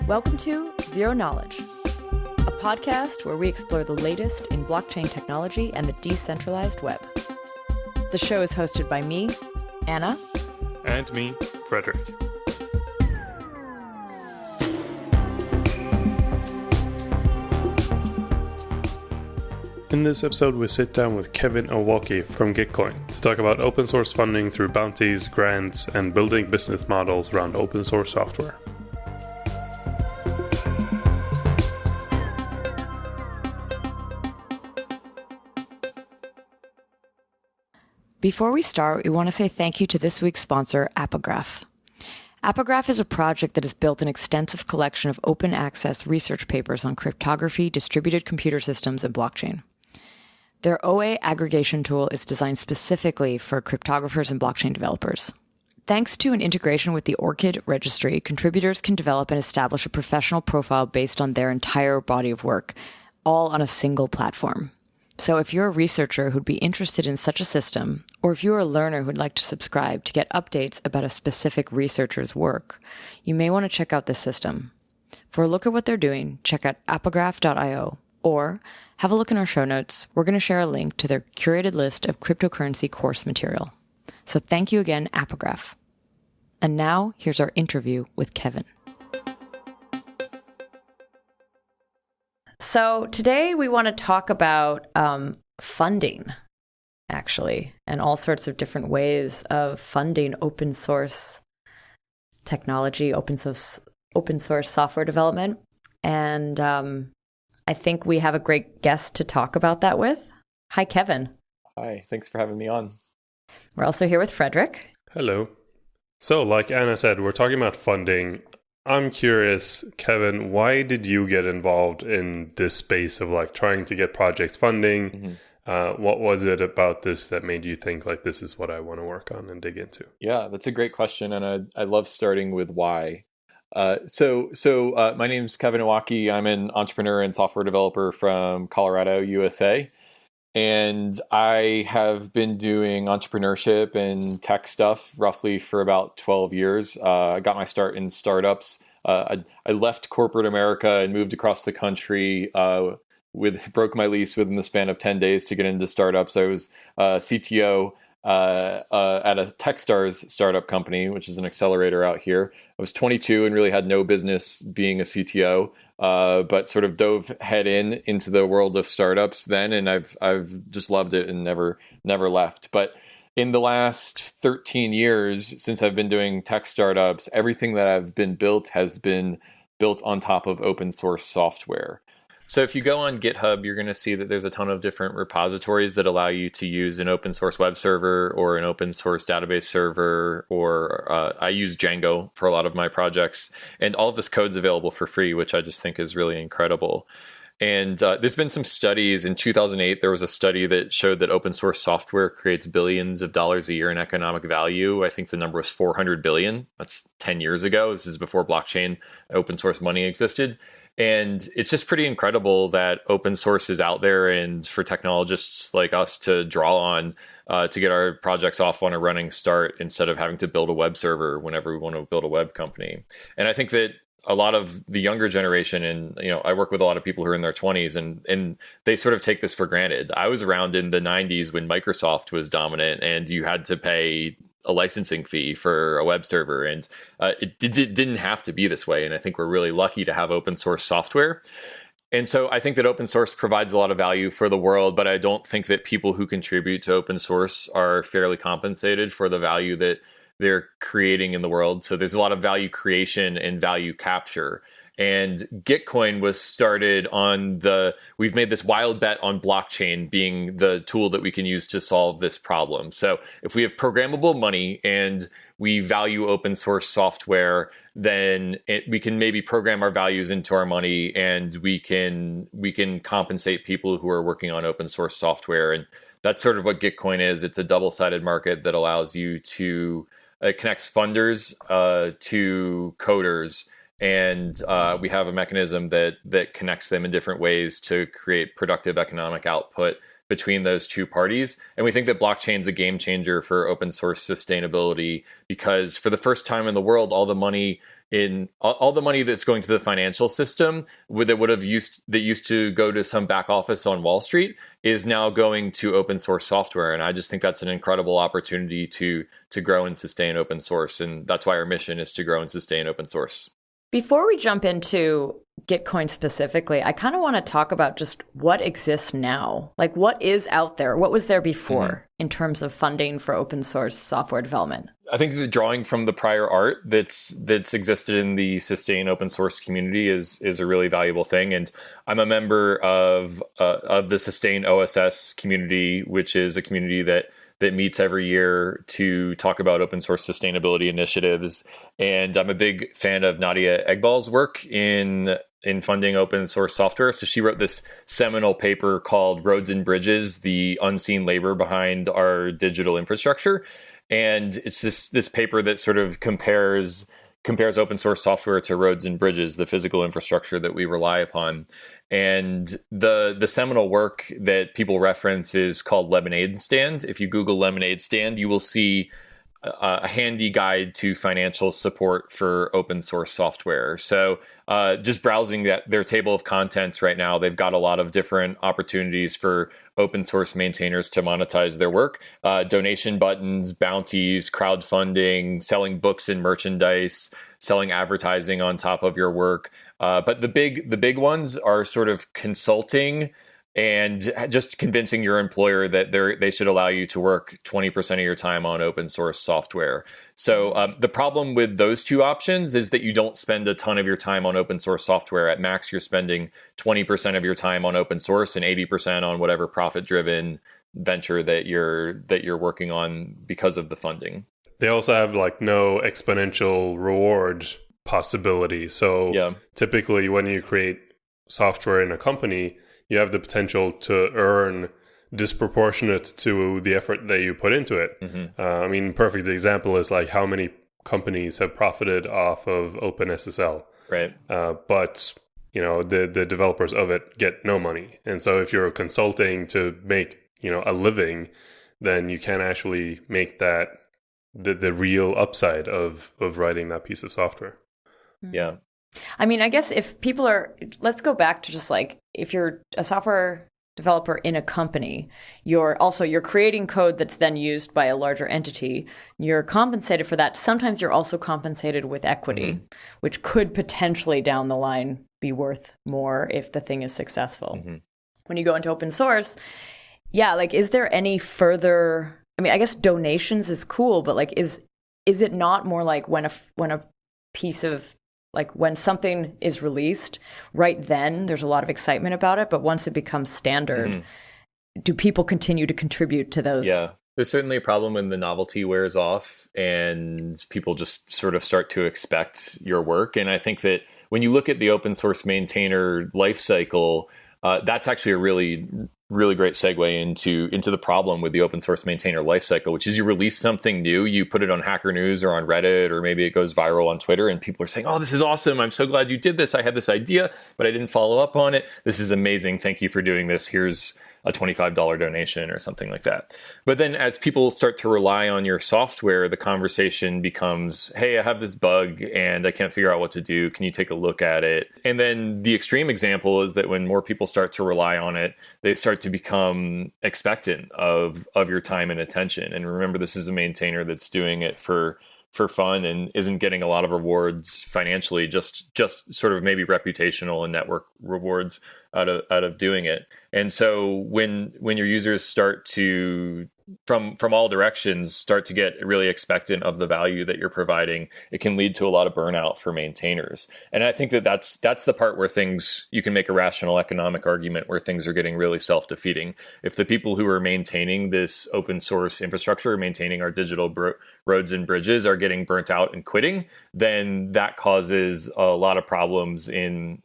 Welcome to Zero Knowledge, a podcast where we explore the latest in blockchain technology and the decentralized web. The show is hosted by me, Anna. And me, Frederick. In this episode, we sit down with Kevin Owocki from GetCoin to talk about open source funding through bounties, grants, and building business models around open source software. Before we start, we want to say thank you to this week's sponsor, Apograph. Apograph is a project that has built an extensive collection of open access research papers on cryptography, distributed computer systems, and blockchain. Their OA aggregation tool is designed specifically for cryptographers and blockchain developers. Thanks to an integration with the ORCID registry, contributors can develop and establish a professional profile based on their entire body of work, all on a single platform. So if you're a researcher who'd be interested in such a system, or if you're a learner who'd like to subscribe to get updates about a specific researcher's work, you may want to check out this system. For a look at what they're doing, check out apograph.io, or have a look in our show notes. We're going to share a link to their curated list of cryptocurrency course material. So thank you again, Apograph. And now, here's our interview with Kevin. So today we want to talk about funding, actually, and all sorts of different ways of funding open source technology, open source software development. And I think we have a great guest to talk about that with. Hi, Kevin. Hi, thanks for having me on. We're also here with Frederick. Hello. So, like Anna said, we're talking about funding. I'm curious, Kevin, why did you get involved in this space of like trying to get projects funding? Mm-hmm. What was it about this that made you think like this is what I want to work on and dig into? Yeah, that's a great question, and I love starting with why. So my name's Kevin Owocki. I'm an entrepreneur and software developer from Colorado, USA. And I have been doing entrepreneurship and tech stuff roughly for about 12 years. I got my start in startups. I left corporate America and moved across the country, broke my lease within the span of 10 days to get into startups. I was CTO at a Techstars startup company, which is an accelerator out here. I was 22 and really had no business being a CTO, but sort of dove head into the world of startups then, and I've just loved it and never left. But in the last 13 years, since I've been doing tech startups, everything that I've been built has been built on top of open source software. So if you go on GitHub, you're going to see that there's a ton of different repositories that allow you to use an open source web server or an open source database server, or I use Django for a lot of my projects. And all of this code is available for free, which I just think is really incredible. And there's been some studies. In 2008, there was a study that showed that open source software creates billions of dollars a year in economic value. I think the number was 400 billion. That's 10 years ago. This is before blockchain open source money existed. And it's just pretty incredible that open source is out there and for technologists like us to draw on to get our projects off on a running start instead of having to build a web server whenever we want to build a web company. And I think that a lot of the younger generation, and I work with a lot of people who are in their 20s, and they sort of take this for granted. I was around in the 90s when Microsoft was dominant and you had to pay a licensing fee for a web server, and it didn't have to be this way. And I think we're really lucky to have open source software. And so I think that open source provides a lot of value for the world, but I don't think that people who contribute to open source are fairly compensated for the value that they're creating in the world. So there's a lot of value creation and value capture. And GetCoin was started we've made this wild bet on blockchain being the tool that we can use to solve this problem. So if we have programmable money and we value open source software, then we can maybe program our values into our money, and we can compensate people who are working on open source software. And that's sort of what GetCoin is. It's a double-sided market that allows you to connects funders to coders. And we have a mechanism that connects them in different ways to create productive economic output between those two parties. And we think that blockchain is a game changer for open source sustainability, because for the first time in the world, all the money that's going to the financial system that used to go to some back office on Wall Street is now going to open source software. And I just think that's an incredible opportunity to grow and sustain open source. And that's why our mission is to grow and sustain open source. Before we jump into GetCoin specifically, I kind of want to talk about just what exists now. Like, what is out there? What was there before in terms of funding for open source software development? I think the drawing from the prior art that's existed in the sustain open source community is a really valuable thing. And I'm a member of the Sustain OSS community, which is a community that meets every year to talk about open source sustainability initiatives. And I'm a big fan of Nadia Eghbal's work in funding open source software. So she wrote this seminal paper called Roads and Bridges, the Unseen Labor Behind Our Digital Infrastructure. And it's this paper that sort of compares open source software to roads and bridges, the physical infrastructure that we rely upon. And the seminal work that people reference is called Lemonade Stand. If you Google Lemonade Stand, you will see a handy guide to financial support for open source software. So just browsing their table of contents right now, they've got a lot of different opportunities for open source maintainers to monetize their work. Donation buttons, bounties, crowdfunding, selling books and merchandise, selling advertising on top of your work. But the big ones are sort of consulting and just convincing your employer that they should allow you to work 20% of your time on open source software. So the problem with those two options is that you don't spend a ton of your time on open source software. At max, you're spending 20% of your time on open source and 80% on whatever profit-driven venture that you're working on because of the funding. They also have like no exponential reward possibility. So typically when you create software in a company, you have the potential to earn disproportionate to the effort that you put into it. I mean, perfect example is like how many companies have profited off of OpenSSL. Right. But, the developers of it get no money. And so if you're consulting to make, a living, then you can actually make that the real upside of writing that piece of software. Yeah. I mean, I guess if people let's go back to just like, if you're a software developer in a company, you're creating code that's then used by a larger entity. You're compensated for that. Sometimes you're also compensated with equity, which could potentially down the line be worth more if the thing is successful. When you go into open source, like, is there any further, I mean, I guess donations is cool, but like, is it not more like when a piece of, like, when something is released, right then there's a lot of excitement about it, but once it becomes standard, do people continue to contribute to those? Yeah, there's certainly a problem when the novelty wears off and people just sort of start to expect your work. And I think that when you look at the open source maintainer life cycle, that's actually a really, really great segue into the problem with the open source maintainer lifecycle, which is you release something new, you put it on Hacker News or on Reddit, or maybe it goes viral on Twitter, and people are saying, "Oh, this is awesome! I'm so glad you did this. I had this idea, but I didn't follow up on it. This is amazing. Thank you for doing this. Here's a $25 donation," or something like that. But then as people start to rely on your software, the conversation becomes, "Hey, I have this bug and I can't figure out what to do. Can you take a look at it?" And then the extreme example is that when more people start to rely on it, they start to become expectant of your time and attention. And remember, this is a maintainer that's doing it for fun and isn't getting a lot of rewards financially, just sort of maybe reputational and network rewards out of doing it. And so when your users start to, from all directions, start to get really expectant of the value that you're providing, it can lead to a lot of burnout for maintainers. And I think that's the part where you can make a rational economic argument where things are getting really self-defeating. If the people who are maintaining this open source infrastructure, maintaining our digital roads and bridges, are getting burnt out and quitting, then that causes a lot of problems in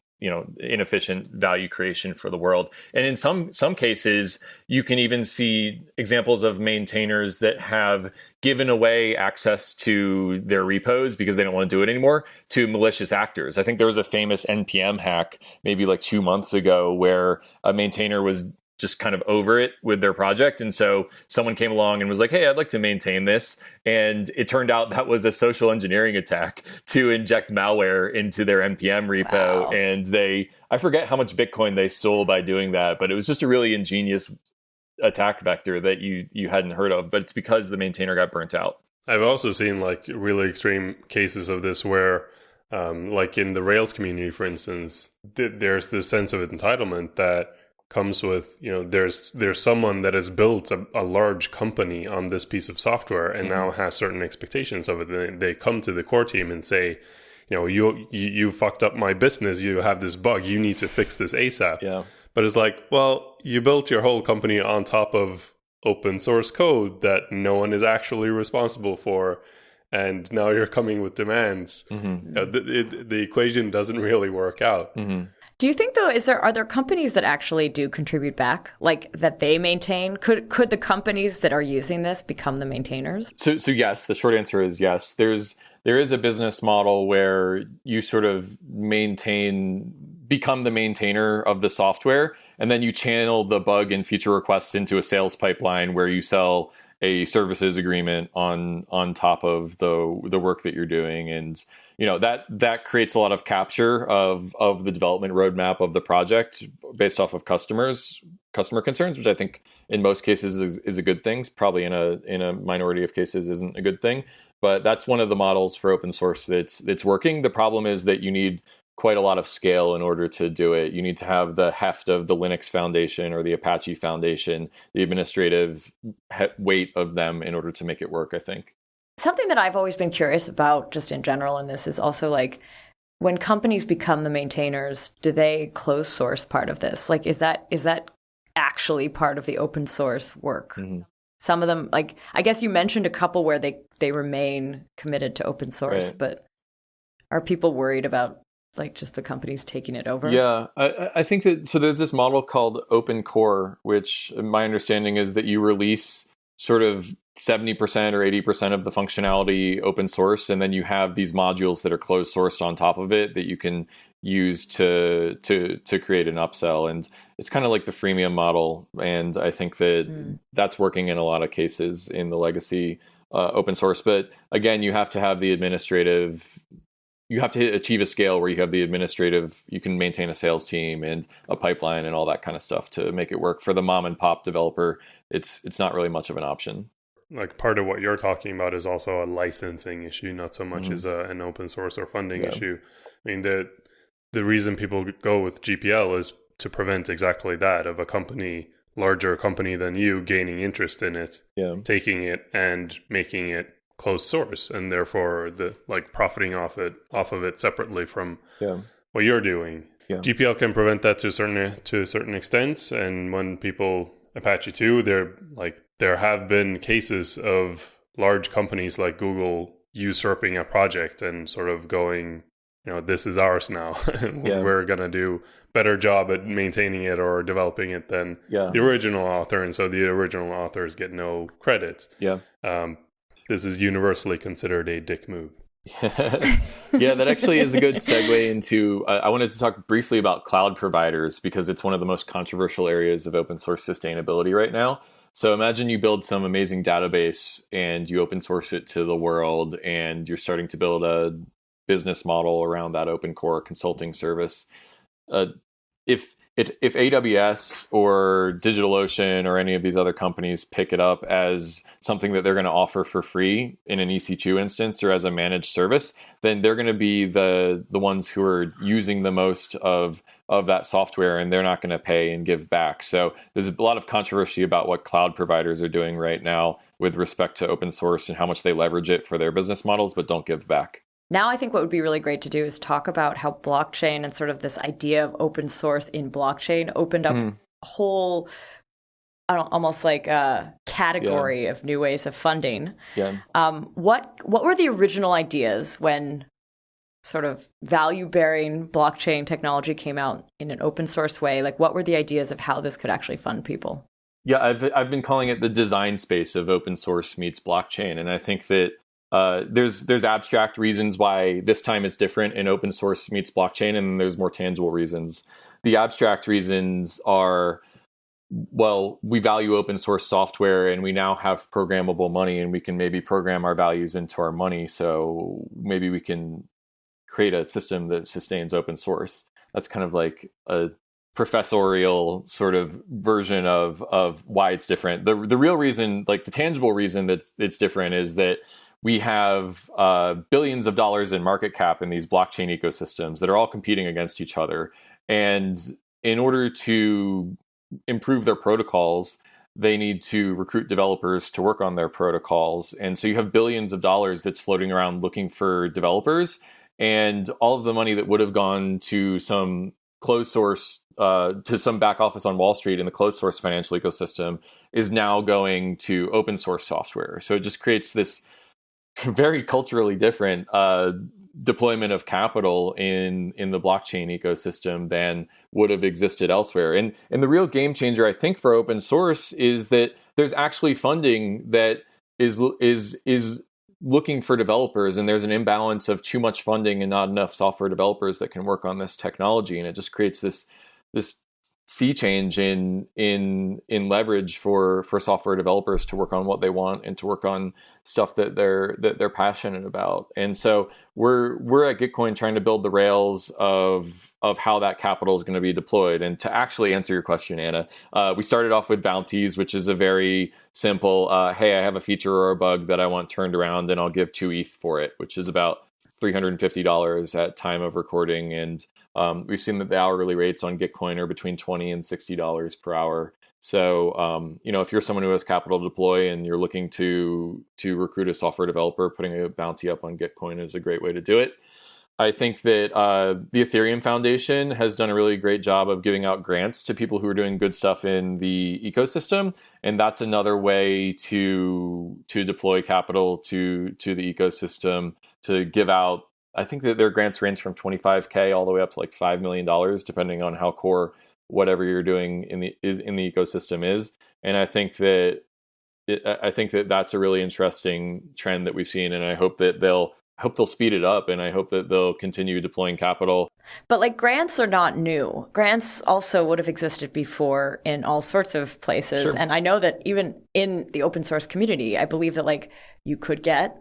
inefficient value creation for the world. And in some cases, you can even see examples of maintainers that have given away access to their repos because they don't want to do it anymore to malicious actors. I think there was a famous NPM hack maybe like 2 months ago where a maintainer was just kind of over it with their project. And so someone came along and was like, hey, I'd like to maintain this. And it turned out that was a social engineering attack to inject malware into their NPM repo. Wow. And I forget how much Bitcoin they stole by doing that, but it was just a really ingenious attack vector that you hadn't heard of. But it's because the maintainer got burnt out. I've also seen like really extreme cases of this where like in the Rails community, for instance, there's this sense of entitlement that comes with, there's someone that has built a large company on this piece of software and now has certain expectations of it. And they come to the core team and say, you fucked up my business. You have this bug. You need to fix this ASAP. Yeah. But it's like, well, you built your whole company on top of open source code that no one is actually responsible for. And now you're coming with demands. The equation doesn't really work out. Do you think, though, are there companies that actually do contribute back, like that they maintain? Could the companies that are using this become the maintainers? So yes, the short answer is yes. There is a business model where you sort of become the maintainer of the software, and then you channel the bug and feature requests into a sales pipeline where you sell a services agreement on top of the work that you're doing. And that creates a lot of capture of the development roadmap of the project based off of customer concerns, which I think in most cases is a good thing. Probably in a minority of cases isn't a good thing, but that's one of the models for open source that's working. The problem is that you need quite a lot of scale in order to do it. You need to have the heft of the Linux Foundation or the Apache Foundation, the administrative weight of them in order to make it work, I think. Something that I've always been curious about just in general in this is also like, when companies become the maintainers, do they close source part of this? Like, is that actually part of the open source work? Some of them, like, I guess you mentioned a couple where they remain committed to open source, right. But are people worried about like just the companies taking it over? Yeah, I think that, so there's this model called Open Core, which my understanding is that you release sort of 70% or 80% of the functionality open source, and then you have these modules that are closed sourced on top of it that you can use to create an upsell. And it's kind of like the freemium model, and I think that that's working in a lot of cases in the legacy open source. But again, you have to have the administrative. You have to achieve a scale where you have the administrative, you can maintain a sales team and a pipeline and all that kind of stuff to make it work. For the mom and pop developer, it's not really much of an option. Like part of what you're talking about is also a licensing issue, not so much as an open source or funding issue. I mean, the reason people go with GPL is to prevent exactly that, of a company, larger company than you, gaining interest in it, taking it and making it closed source, and therefore profiting off of it separately from what you're doing. GPL can prevent that to a certain extent, and when people Apache 2, there have been cases of large companies like Google usurping a project and sort of going, this is ours now. We're going to do better job at maintaining it or developing it than the original author, and so the original authors get no credit. This is universally considered a dick move. Yeah, that actually is a good segue into, I wanted to talk briefly about cloud providers, because it's one of the most controversial areas of open source sustainability right now. So imagine you build some amazing database and you open source it to the world, and you're starting to build a business model around that open core consulting service. If AWS or DigitalOcean or any of these other companies pick it up as something that they're going to offer for free in an EC2 instance or as a managed service, then they're going to be the ones who are using the most of that software, and they're not going to pay and give back. So there's a lot of controversy about what cloud providers are doing right now with respect to open source and how much they leverage it for their business models, but don't give back. Now I think what would be really great to do is talk about how blockchain and sort of this idea of open source in blockchain opened up a whole, almost like a category of new ways of funding. What were the original ideas when sort of value-bearing blockchain technology came out in an open source way? Like, what were the ideas of how this could actually fund people? Yeah, I've been calling it the design space of open source meets blockchain, and I think that there's abstract reasons why this time it's different in open source meets blockchain, and there's more tangible reasons. The abstract reasons are well, we value open source software and we now have programmable money and we can maybe program our values into our money. So maybe we can create a system that sustains open source. That's kind of like a professorial sort of version of why it's different. The real reason, like the tangible reason that it's different, is that we have billions of dollars in market cap in these blockchain ecosystems that are all competing against each other. And in order to improve their protocols, they need to recruit developers to work on their protocols. And so you have billions of dollars that's floating around looking for developers. And all of the money that would have gone to some closed source, to some back office on Wall Street in the closed source financial ecosystem is now going to open source software. So it just creates this very culturally different deployment of capital in the blockchain ecosystem than would have existed elsewhere. And the real game changer, I think, for open source is that there's actually funding that is looking for developers, and there's an imbalance of too much funding and not enough software developers that can work on this technology, and it just creates this sea change in leverage for software developers to work on what they want and to work on stuff that they're passionate about. And so we're at GetCoin trying to build the rails of how that capital is going to be deployed. And to actually answer your question, Anna, we started off with bounties, which is a very simple, hey, I have a feature or a bug that I want turned around and I'll give 2 ETH for it, which is about $350 at time of recording. And we've seen that the hourly rates on GetCoin are between $20 and $60 per hour. So, if you're someone who has capital to deploy and you're looking to recruit a software developer, putting a bounty up on GetCoin is a great way to do it. I think that the Aetherium Foundation has done a really great job of giving out grants to people who are doing good stuff in the ecosystem. And that's another way to deploy capital to the ecosystem, to give out. I think that their grants range from $25K all the way up to like $5 million, depending on how core whatever you're doing in the ecosystem is. And I think that that's a really interesting trend that we've seen, and I hope that they'll speed it up, and I hope that they'll continue deploying capital. But like grants are not new. Grants also would have existed before in all sorts of places. Sure. And I know that even in the open source community, I believe that like you could get,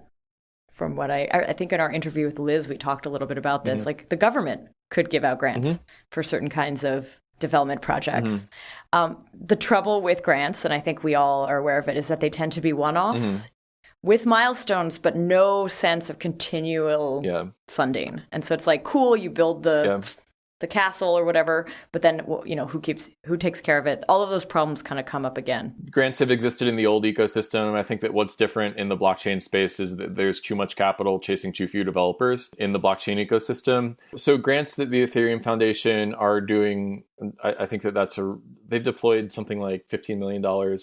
from what I think in our interview with Liz, we talked a little bit about this, like the government could give out grants for certain kinds of development projects. The trouble with grants, and I think we all are aware of it, is that they tend to be one-offs with milestones, but no sense of continual funding. And so it's like, cool, you build the castle or whatever, but then who takes care of it? All of those problems kind of come up again. Grants have existed in the old ecosystem. I think that what's different in the blockchain space is that there's too much capital chasing too few developers in the blockchain ecosystem. So grants that the Aetherium Foundation are doing, I think that they've deployed something like $15 million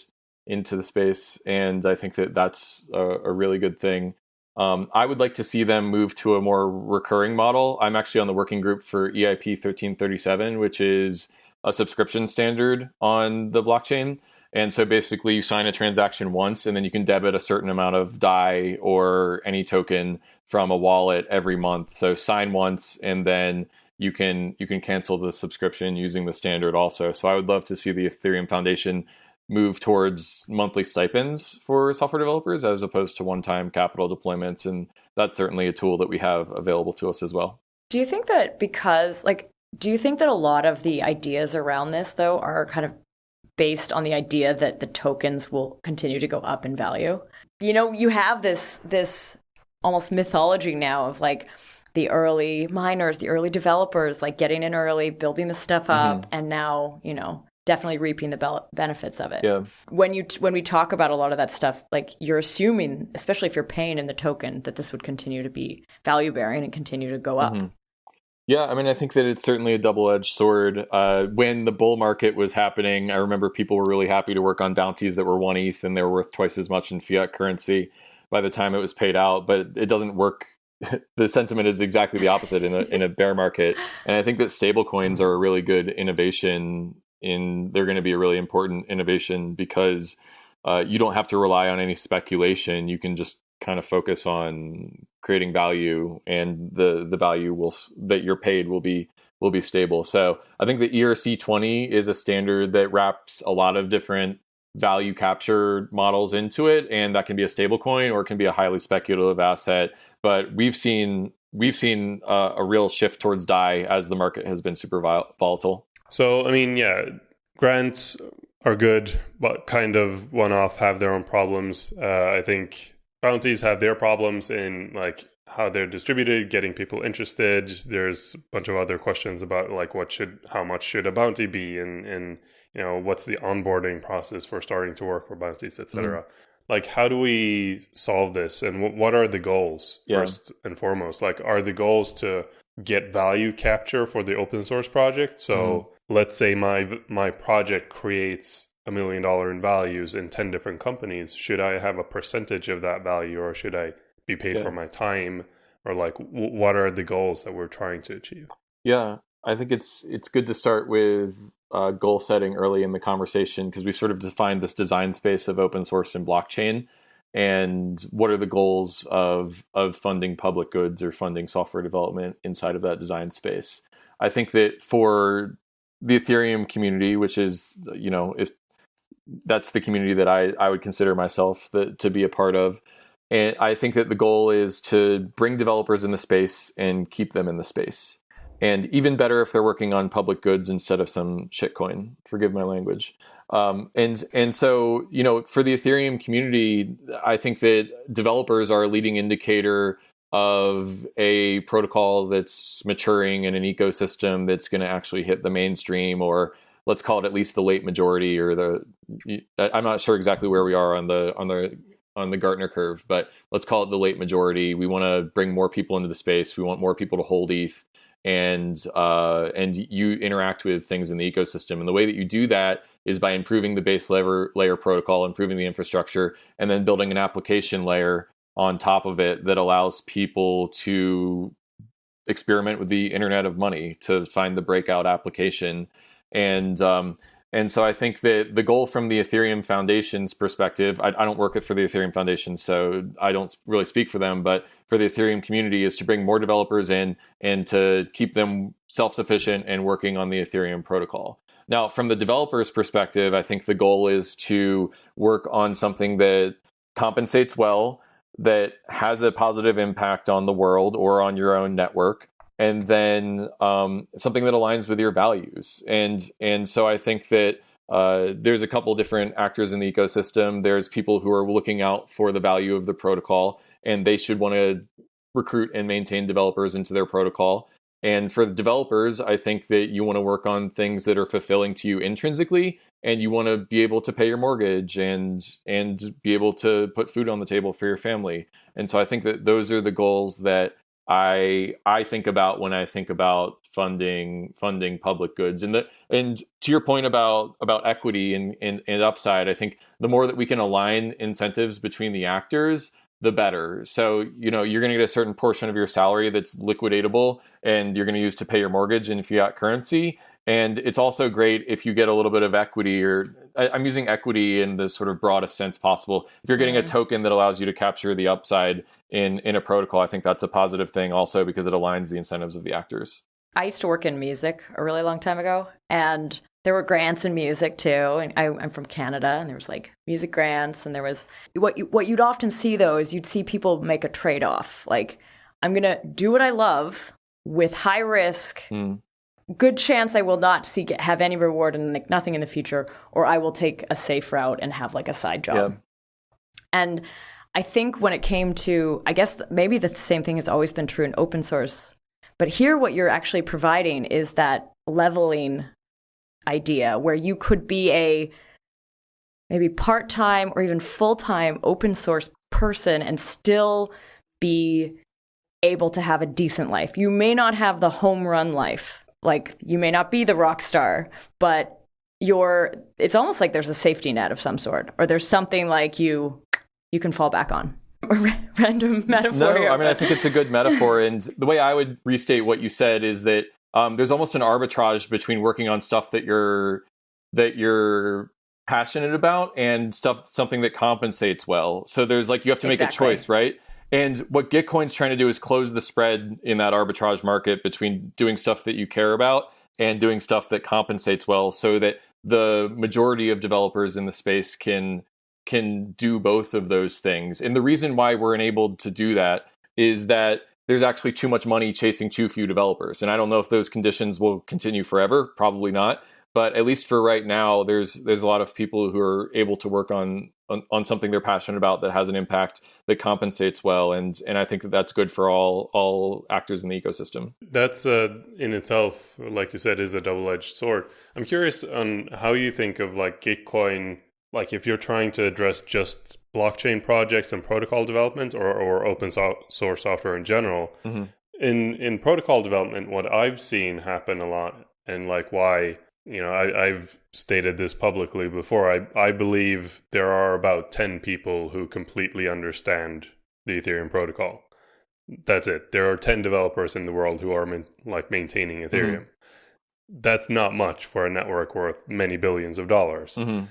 into the space, and I think that that's a really good thing. I would like to see them move to a more recurring model. I'm actually on the working group for EIP 1337, which is a subscription standard on the blockchain. And so basically you sign a transaction once, and then you can debit a certain amount of DAI or any token from a wallet every month. So sign once, and then you can cancel the subscription using the standard also. So I would love to see the Ethereum Foundation move towards monthly stipends for software developers as opposed to one-time capital deployments. And that's certainly a tool that we have available to us as well. Do you think that a lot of the ideas around this, though, are kind of based on the idea that the tokens will continue to go up in value? You have this almost mythology now of like the early miners, the early developers, like getting in early, building the stuff up, and now, definitely reaping the benefits of it. Yeah. When we talk about a lot of that stuff, like you're assuming, especially if you're paying in the token, that this would continue to be value bearing and continue to go up. Yeah, I mean, I think that it's certainly a double-edged sword. When the bull market was happening, I remember people were really happy to work on bounties that were 1 ETH and they were worth twice as much in fiat currency by the time it was paid out. But it doesn't work. The sentiment is exactly the opposite in a bear market. And I think that stablecoins are a really good innovation. They're going to be a really important innovation because you don't have to rely on any speculation. You can just kind of focus on creating value, and the value that you're paid will be stable. So I think the ERC20 is a standard that wraps a lot of different value capture models into it, and that can be a stable coin or it can be a highly speculative asset. But we've seen a real shift towards DAI as the market has been super volatile. So, I mean, yeah, grants are good, but kind of one-off, have their own problems. I think bounties have their problems in like how they're distributed, getting people interested. There's a bunch of other questions about like how much should a bounty be, and you know, what's the onboarding process for starting to work for bounties, etc. Like, how do we solve this, and what are the goals first and foremost? Like, are the goals to get value capture for the open source project? So let's say my project creates $1 million in values in 10 different companies. Should I have a percentage of that value, or should I be paid for my time? Or like, what are the goals that we're trying to achieve? Yeah, I think it's good to start with goal setting early in the conversation, because we sort of defined this design space of open source and blockchain, and what are the goals of funding public goods or funding software development inside of that design space. I think that for the Ethereum community, which is, you know, if that's the community that I would consider myself to be a part of, and I think that the goal is to bring developers in the space and keep them in the space. And even better if they're working on public goods instead of some shitcoin. Forgive my language. And so, you know, for the Ethereum community, I think that developers are a leading indicator of a protocol that's maturing in an ecosystem that's going to actually hit the mainstream, or let's call it at least the late majority, or I'm not sure exactly where we are on the Gartner curve, but let's call it the late majority. We want to bring more people into the space. We want more people to hold ETH, and you interact with things in the ecosystem. And the way that you do that is by improving the base layer protocol, improving the infrastructure, and then building an application layer on top of it that allows people to experiment with the Internet of Money, to find the breakout application. And so I think that the goal from the Ethereum Foundation's perspective, I don't work for the Ethereum Foundation, so I don't really speak for them, but for the Ethereum community, is to bring more developers in and to keep them self-sufficient and working on the Ethereum protocol. Now, from the developer's perspective, I think the goal is to work on something that compensates well, that has a positive impact on the world or on your own network, and then something that aligns with your values. And so I think that there's a couple different actors in the ecosystem. There's people who are looking out for the value of the protocol, and they should want to recruit and maintain developers into their protocol. And for the developers, I think that you want to work on things that are fulfilling to you intrinsically, and you want to be able to pay your mortgage and be able to put food on the table for your family. And so I think that those are the goals that I think about when I think about funding public goods. And to your point about equity and upside, I think the more that we can align incentives between the actors, the better. So, you know, you're going to get a certain portion of your salary that's liquidatable, and you're going to use to pay your mortgage in fiat currency. And it's also great if you get a little bit of equity, or I'm using equity in the sort of broadest sense possible. If you're getting a token that allows you to capture the upside in a protocol, I think that's a positive thing also, because it aligns the incentives of the actors. I used to work in music a really long time ago, and there were grants in music too. And I'm from Canada, and there was like music grants, and there was what you'd often see though is you'd see people make a trade-off. Like, I'm going to do what I love with high risk, good chance I will not have any reward and like nothing in the future, or I will take a safe route and have like a side job. Yeah. And I think when it came to, I guess maybe the same thing has always been true in open source, but here what you're actually providing is that leveling idea where you could be a maybe part-time or even full-time open source person and still be able to have a decent life. You may not have the home run life. Like, you may not be the rock star, but it's almost like there's a safety net of some sort, or there's something like you can fall back on. Random metaphor. No, here, I mean, I think it's a good metaphor. And the way I would restate what you said is that there's almost an arbitrage between working on stuff that you're passionate about and something that compensates well. So there's like, you have to make a choice, right? And what Gitcoin's trying to do is close the spread in that arbitrage market between doing stuff that you care about and doing stuff that compensates well, so that the majority of developers in the space can do both of those things. And the reason why we're enabled to do that is that there's actually too much money chasing too few developers. And I don't know if those conditions will continue forever, probably not. But at least for right now, there's a lot of people who are able to work on something they're passionate about that has an impact that compensates well. And I think that's good for all actors in the ecosystem. That's in itself, like you said, is a double-edged sword. I'm curious on how you think of like Gitcoin, like if you're trying to address just blockchain projects and protocol development or open source software in general. Mm-hmm. In protocol development, what I've seen happen a lot, and like why, I've stated this publicly before, I believe there are about 10 people who completely understand the Ethereum protocol. That's it. There are 10 developers in the world who are maintaining Ethereum. Mm-hmm. That's not much for a network worth many billions of dollars. Mm-hmm.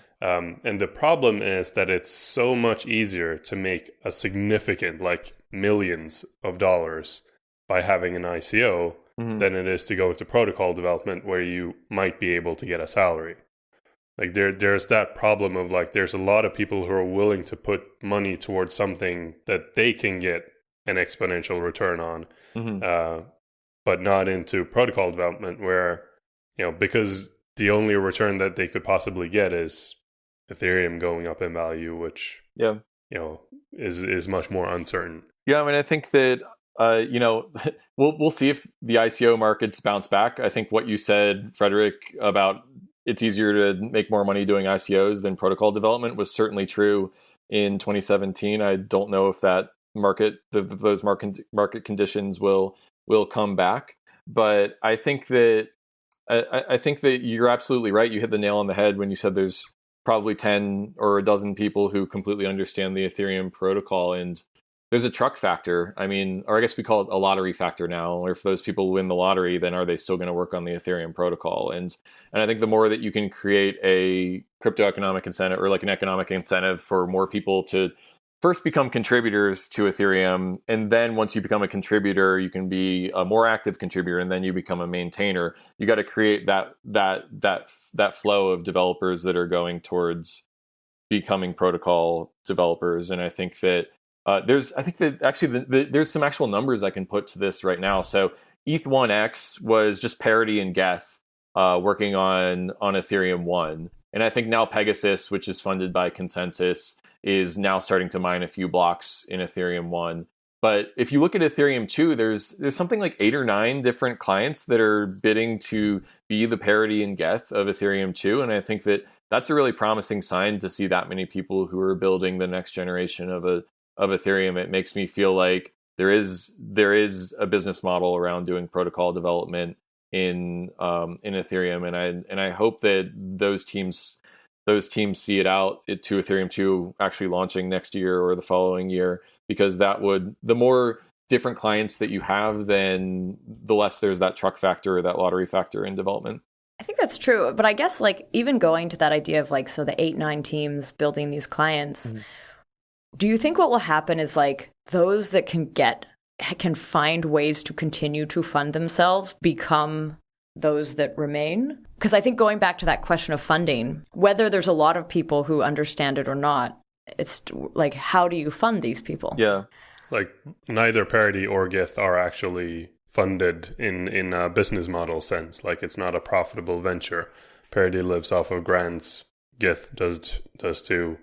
And the problem is that it's so much easier to make a significant, like millions of dollars by having an ICO mm-hmm. than it is to go into protocol development where you might be able to get a salary. Like there's that problem of like, there's a lot of people who are willing to put money towards something that they can get an exponential return on, mm-hmm. But not into protocol development where, because the only return that they could possibly get is Ethereum going up in value, which is much more uncertain. Yeah, I mean, I think that we'll see if the ICO markets bounce back. I think what you said, Frederick, about it's easier to make more money doing ICOs than protocol development was certainly true in 2017. I don't know if that those market conditions will come back, but I think that you're absolutely right. You hit the nail on the head when you said there's probably 10 or a dozen people who completely understand the Ethereum protocol, and there's a truck factor. I mean, or I guess we call it a lottery factor now. Or if those people win the lottery, then are they still going to work on the Ethereum protocol? And I think the more that you can create a crypto economic incentive, or like an economic incentive for more people to first become contributors to Ethereum, and then once you become a contributor, you can be a more active contributor, and then you become a maintainer. You got to create that flow of developers that are going towards becoming protocol developers. And I think that there's some actual numbers I can put to this right now. So ETH1X was just Parity and Geth working on Ethereum 1. And I think now Pegasus, which is funded by Consensus, is now starting to mine a few blocks in Ethereum 1. But if you look at Ethereum 2, there's something like 8 or 9 different clients that are bidding to be the Parity and Geth of Ethereum 2. And I think that that's a really promising sign to see that many people who are building the next generation of Ethereum. It makes me feel like there is a business model around doing protocol development in Ethereum, and I hope that those teams see it out to Ethereum 2 actually launching next year or the following year, because the more different clients that you have, then the less there's that truck factor or that lottery factor in development. I think that's true, but I guess like even going to that idea of like, so the 8-9 teams building these clients. Mm-hmm. Do you think what will happen is like those that can find ways to continue to fund themselves become those that remain? Because I think going back to that question of funding, whether there's a lot of people who understand it or not, it's like, how do you fund these people? Yeah. Like neither Parity or Geth are actually funded in a business model sense. Like it's not a profitable venture. Parity lives off of grants. Geth does too.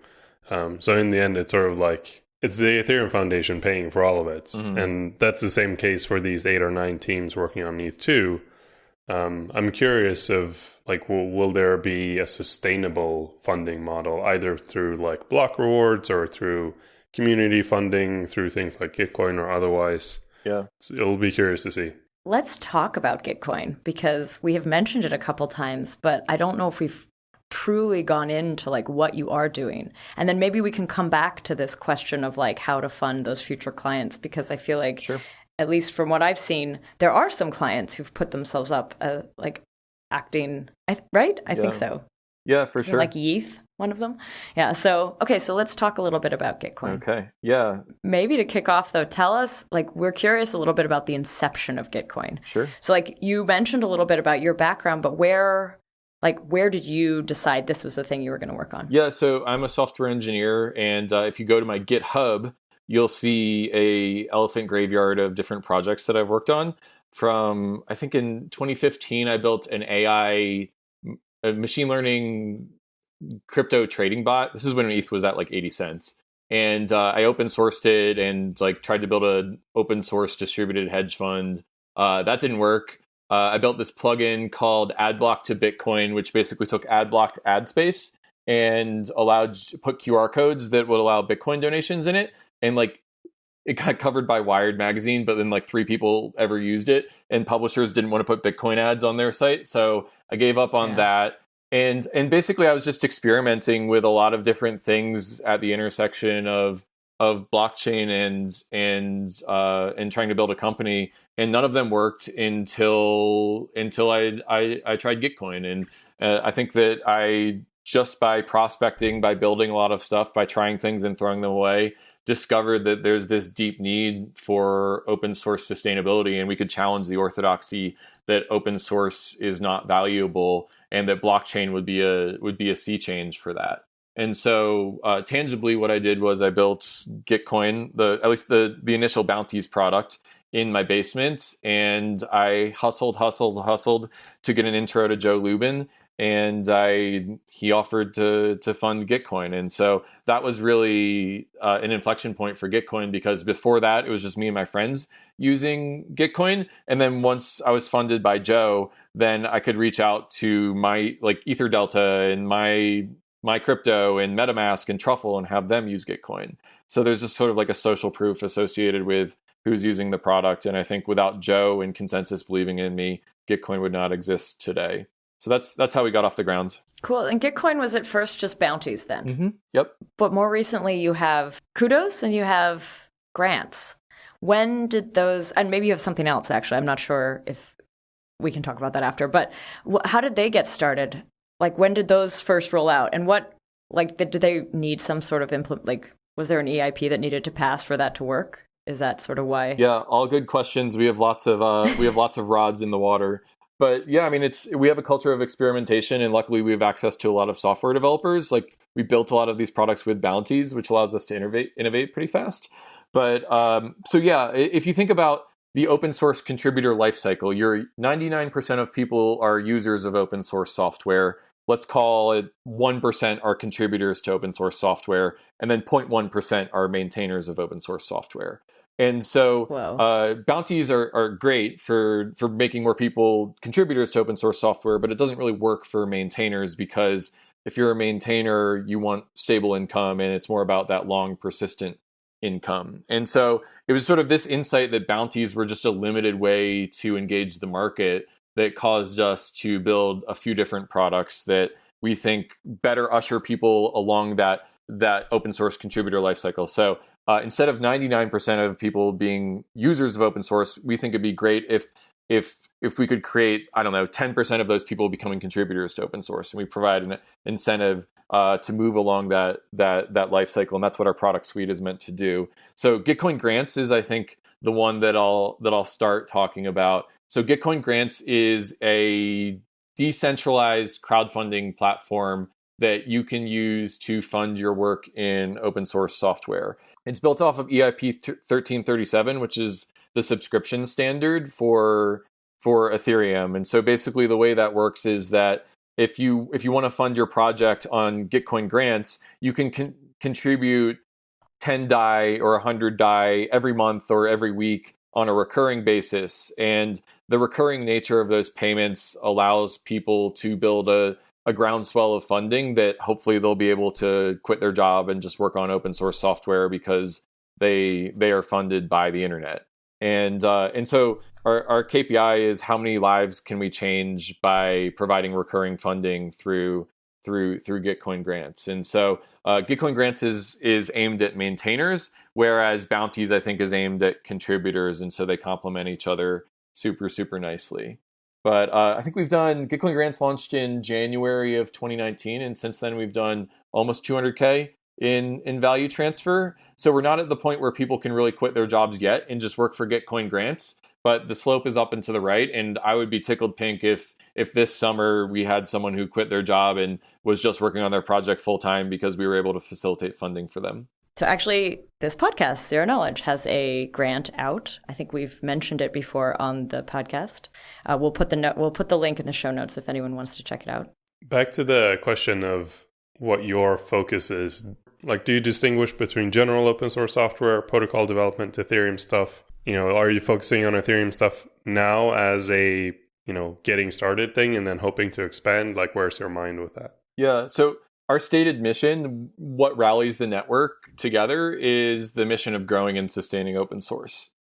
So in the end, it's sort of like it's the Ethereum Foundation paying for all of it. Mm-hmm. And that's the same case for these 8 or 9 teams working on ETH2. I'm curious of like, will there be a sustainable funding model, either through like block rewards or through community funding, through things like GitCoin or otherwise? Yeah. So it'll be curious to see. Let's talk about GitCoin, because we have mentioned it a couple times, but I don't know if we've truly gone into like what you are doing. And then maybe we can come back to this question of like how to fund those future clients, because I feel like, sure, at least from what I've seen, there are some clients who've put themselves up like acting, right? I think so. Yeah, for sure. Like ETH one of them. Yeah. So, okay. So let's talk a little bit about GitCoin. Okay. Yeah. Maybe to kick off though, tell us, like, we're curious a little bit about the inception of GitCoin. Sure. So like you mentioned a little bit about your background, but where did you decide this was the thing you were going to work on? Yeah. So I'm a software engineer, and if you go to my GitHub, you'll see a elephant graveyard of different projects that I've worked on. From, I think in 2015, I built an a machine learning crypto trading bot. This is when ETH was at like 80 cents. And I open sourced it and like tried to build an open source distributed hedge fund. That didn't work. I built this plugin called AdBlock to Bitcoin, which basically took AdBlock to ad space and put QR codes that would allow Bitcoin donations in it. And like it got covered by Wired magazine, but then like 3 people ever used it, and publishers didn't want to put Bitcoin ads on their site. So I gave up on that. And basically I was just experimenting with a lot of different things at the intersection of blockchain and trying to build a company, and none of them worked until I tried GitCoin. And I think that I, just by prospecting, by building a lot of stuff, by trying things and throwing them away, discovered that there's this deep need for open source sustainability, and we could challenge the orthodoxy that open source is not valuable, and that blockchain would be a sea change for that. And so tangibly, what I did was I built GitCoin, at least the initial bounties product, in my basement, and I hustled to get an intro to Joe Lubin, and he offered to fund GitCoin. And so that was really an inflection point for GitCoin, because before that, it was just me and my friends using GitCoin. And then once I was funded by Joe, then I could reach out to my like EtherDelta and my crypto and MetaMask and Truffle and have them use GitCoin. So there's just sort of like a social proof associated with who's using the product. And I think without Joe and Consensus believing in me, GitCoin would not exist today. So that's how we got off the ground. Cool. And GitCoin was at first just bounties then. Mm-hmm. Yep. But more recently you have Kudos and you have grants. When did those, and maybe you have something else actually, I'm not sure if we can talk about that after, but how did they get started? Like, when did those first roll out? And what, like, did they need some sort of was there an EIP that needed to pass for that to work? Is that sort of why? Yeah, all good questions. We have lots of rods in the water. But yeah, I mean, we have a culture of experimentation, and luckily we have access to a lot of software developers. Like, we built a lot of these products with bounties, which allows us to innovate pretty fast. But so yeah, if you think about the open source contributor lifecycle, 99% of people are users of open source software. Let's call it 1% are contributors to open source software, and then 0.1% are maintainers of open source software. And so bounties are great for making more people contributors to open source software, but it doesn't really work for maintainers, because if you're a maintainer, you want stable income, and it's more about that long persistent income. And so it was sort of this insight that bounties were just a limited way to engage the market that caused us to build a few different products that we think better usher people along that open source contributor lifecycle. So instead of 99% of people being users of open source, we think it'd be great if we could create, 10% of those people becoming contributors to open source, and we provide an incentive to move along that life cycle, and that's what our product suite is meant to do. So GetCoin Grants is, I think, the one that I'll start talking about. So GetCoin Grants is a decentralized crowdfunding platform that you can use to fund your work in open source software. It's built off of EIP 1337, which is the subscription standard for Aetherium. And so basically the way that works is that if you want to fund your project on GetCoin Grants, you can contribute 10 DAI or 100 DAI every month or every week on a recurring basis. And the recurring nature of those payments allows people to build a groundswell of funding that hopefully they'll be able to quit their job and just work on open source software because they are funded by the internet. And so our KPI is how many lives can we change by providing recurring funding through GetCoin Grants. And so GetCoin Grants is aimed at maintainers, whereas Bounties, I think, is aimed at contributors. And so they complement each other super, super nicely. But I think we've done GetCoin Grants launched in January of 2019, and since then we've done almost 200K in value transfer. So we're not at the point where people can really quit their jobs yet and just work for GetCoin Grants, but the slope is up and to the right. And I would be tickled pink if this summer we had someone who quit their job and was just working on their project full time because we were able to facilitate funding for them. So actually, this podcast, Zero Knowledge, has a grant out. I think we've mentioned it before on the podcast. We'll put the link in the show notes if anyone wants to check it out. Back to the question of what your focus is. Like, do you distinguish between general open source software, protocol development, Ethereum stuff? Are you focusing on Ethereum stuff now as a, getting started thing and then hoping to expand? Like, where's your mind with that? Yeah. So our stated mission, what rallies the network together, is the mission of growing and sustaining open source.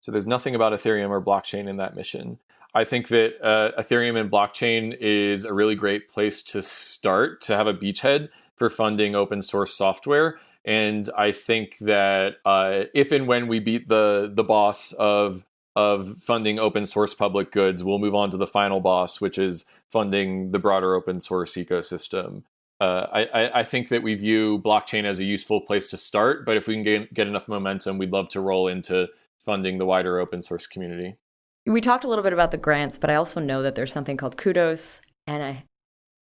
So there's nothing about Ethereum or blockchain in that mission. I think that Ethereum and blockchain is a really great place to start, to have a beachhead for funding open source software. And I think that if and when we beat the boss of funding open source public goods, we'll move on to the final boss, which is funding the broader open source ecosystem. I think that we view blockchain as a useful place to start, but if we can get enough momentum, we'd love to roll into funding the wider open source community. We talked a little bit about the grants, but I also know that there's something called Kudos, and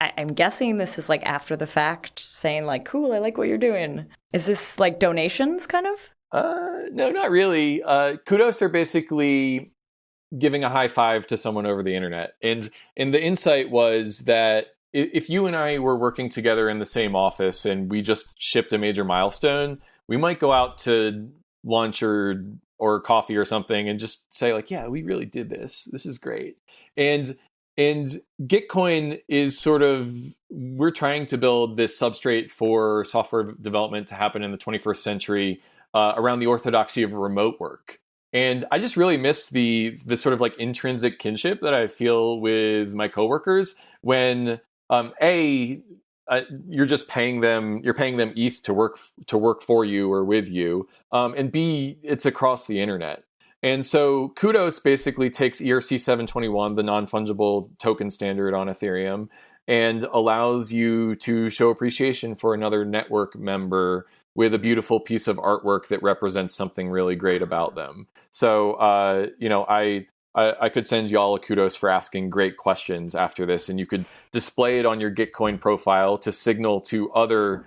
I'm guessing this is like after the fact, saying like, cool, I like what you're doing. Is this like donations kind of? No, not really. Kudos are basically giving a high five to someone over the internet. And the insight was that if you and I were working together in the same office and we just shipped a major milestone, we might go out to lunch or coffee or something and just say like, yeah, we really did this. This is great. And GitCoin is sort of, we're trying to build this substrate for software development to happen in the 21st century around the orthodoxy of remote work. And I just really miss the sort of like intrinsic kinship that I feel with my coworkers when you're just paying them ETH to work for you or with you, and B, it's across the internet. And so Kudos basically takes ERC 721, the non-fungible token standard on Ethereum, and allows you to show appreciation for another network member with a beautiful piece of artwork that represents something really great about them. So, I could send y'all a kudos for asking great questions after this, and you could display it on your GitCoin profile to signal to other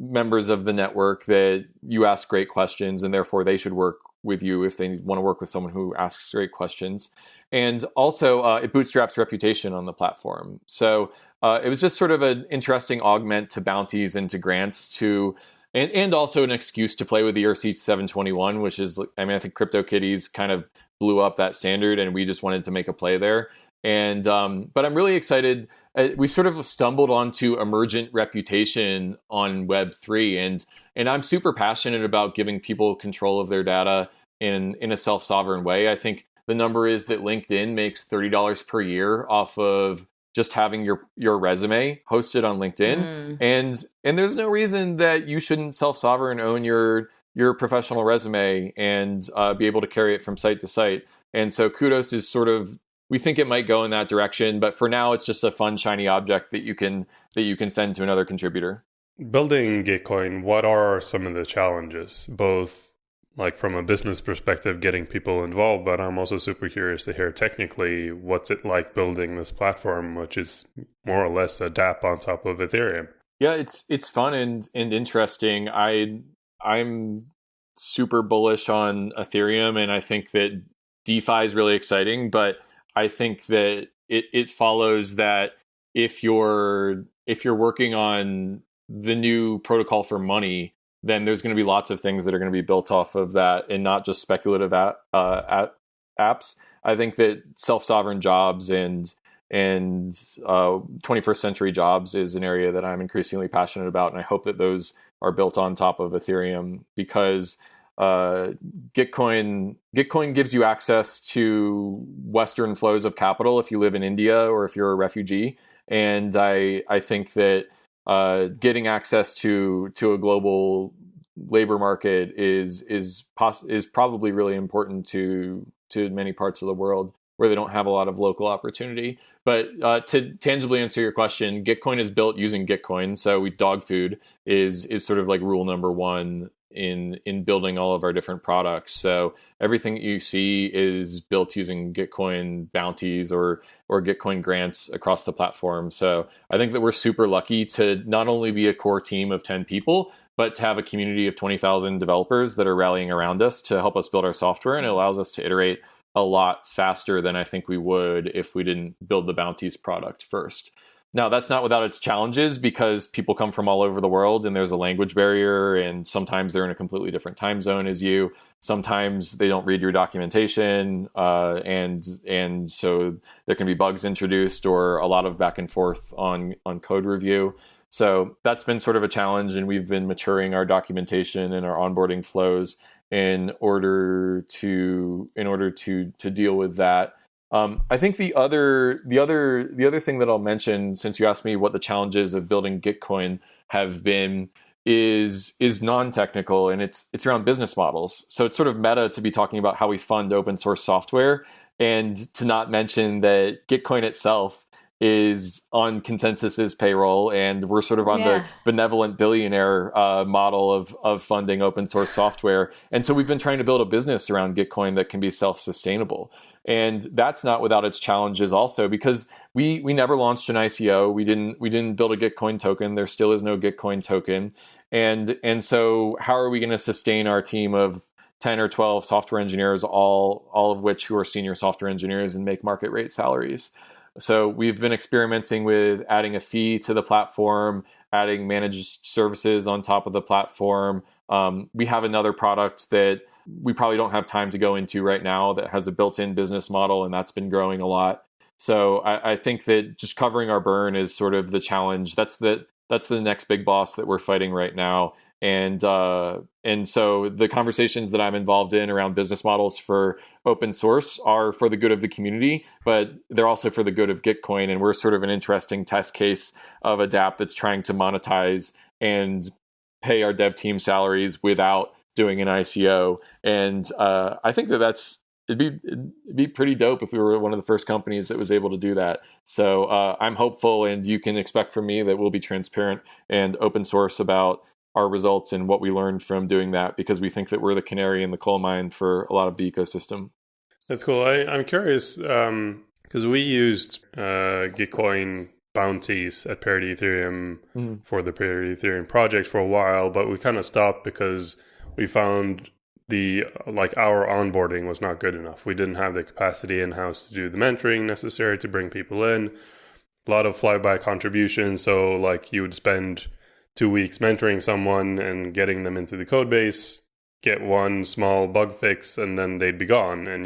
members of the network that you ask great questions, and therefore they should work with you if they want to work with someone who asks great questions. And also, it bootstraps reputation on the platform. So it was just sort of an interesting augment to bounties and to grants and also an excuse to play with the ERC 721, which is, I think CryptoKitties kind of blew up that standard, and we just wanted to make a play there. And but I'm really excited. We sort of stumbled onto emergent reputation on Web3, and I'm super passionate about giving people control of their data in a self-sovereign way. I think the number is that LinkedIn makes $30 per year off of just having your resume hosted on LinkedIn, and there's no reason that you shouldn't self-sovereign own your professional resume and be able to carry it from site to site. And so Kudos is sort of, we think it might go in that direction, but for now it's just a fun shiny object that you can send to another contributor. Building Gitcoin, what are some of the challenges, both like from a business perspective, getting people involved, but I'm also super curious to hear technically what's it like building this platform, which is more or less a dApp on top of Ethereum. Yeah, it's fun and interesting. I'm super bullish on Ethereum, and I think that DeFi is really exciting, but I think that it follows that if you're working on the new protocol for money, then there's going to be lots of things that are going to be built off of that, and not just speculative apps. I think that self-sovereign jobs and 21st century jobs is an area that I'm increasingly passionate about, and I hope that those are built on top of Ethereum, because GetCoin gives you access to Western flows of capital if you live in India or if you're a refugee, and I think that getting access to a global labor market is probably really important to many parts of the world. where they don't have a lot of local opportunity. But to tangibly answer your question, GetCoin is built using Gitcoin. So dog food is sort of like rule number one in building all of our different products. So everything that you see is built using Gitcoin bounties or GetCoin grants across the platform. So I think that we're super lucky to not only be a core team of 10 people, but to have a community of 20,000 developers that are rallying around us to help us build our software. And it allows us to iterate a lot faster than I think we would if we didn't build the bounties product first. Now, that's not without its challenges, because people come from all over the world and there's a language barrier, and sometimes they're in a completely different time zone as you. Sometimes they don't read your documentation, and so there can be bugs introduced or a lot of back and forth on code review. So that's been sort of a challenge, and we've been maturing our documentation and our onboarding flows in order to deal with that. I think the other thing that I'll mention, since you asked me what the challenges of building Gitcoin have been, is non-technical, and it's around business models. So it's sort of meta to be talking about how we fund open source software, and to not mention that Gitcoin itself is on Consensus's payroll, and we're sort of on the benevolent billionaire model of funding open source software. And so we've been trying to build a business around Gitcoin that can be self-sustainable. And that's not without its challenges also, because we never launched an ICO. We didn't build a Gitcoin token. There still is no Gitcoin token. And so how are we going to sustain our team of 10 or 12 software engineers, all of which who are senior software engineers and make market rate salaries? So we've been experimenting with adding a fee to the platform, adding managed services on top of the platform. We have another product that we probably don't have time to go into right now that has a built-in business model, and that's been growing a lot. So I think that just covering our burn is sort of the challenge. That's the next big boss that we're fighting right now. And so the conversations that I'm involved in around business models for open source are for the good of the community, but they're also for the good of Gitcoin. And we're sort of an interesting test case of a dApp that's trying to monetize and pay our dev team salaries without doing an ICO. And I think it'd be pretty dope if we were one of the first companies that was able to do that. So I'm hopeful, and you can expect from me that we'll be transparent and open source about our results and what we learned from doing that, because we think that we're the canary in the coal mine for a lot of the ecosystem. That's cool. I'm curious, because we used Gitcoin bounties at Parity Ethereum for the Parity Ethereum project for a while, but we kind of stopped because we found our onboarding was not good enough. We didn't have the capacity in-house to do the mentoring necessary to bring people in. A lot of flyby contributions. So you would spend 2 weeks mentoring someone and getting them into the code base, get one small bug fix, and then they'd be gone. And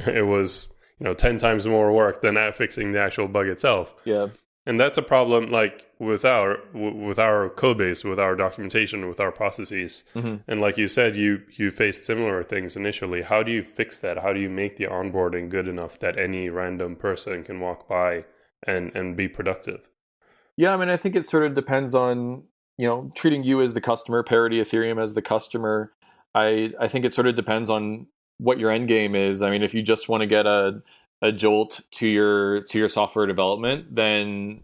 it was 10 times more work than fixing the actual bug itself. Yeah. And that's a problem with our code base, with our documentation, with our processes. Mm-hmm. And like you said, you faced similar things initially. How do you fix that? How do you make the onboarding good enough that any random person can walk by and be productive? Yeah, I mean, I think it sort of depends on, treating you as the customer, Parity Ethereum as the customer. I think it sort of depends on what your end game is. I mean, if you just want to get a jolt to your software development, then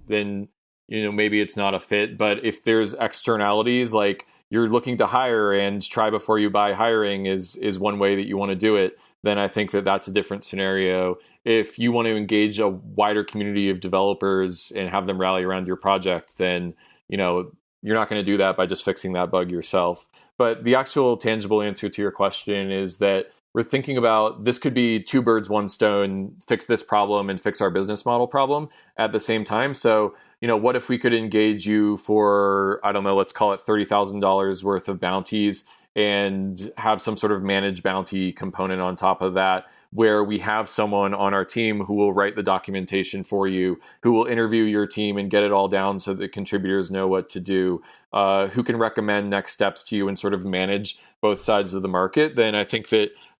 maybe it's not a fit. But if there's externalities, like you're looking to hire and try before you buy hiring is one way that you want to do it, then I think that that's a different scenario. If you want to engage a wider community of developers and have them rally around your project, then you're not going to do that by just fixing that bug yourself. But the actual tangible answer to your question is that we're thinking about this could be two birds, one stone, fix this problem and fix our business model problem at the same time. So, what if we could engage you for, I don't know, let's call it $30,000 worth of bounties and have some sort of managed bounty component on top of that, where we have someone on our team who will write the documentation for you, who will interview your team and get it all down so that contributors know what to do, who can recommend next steps to you and sort of manage both sides of the market, then I think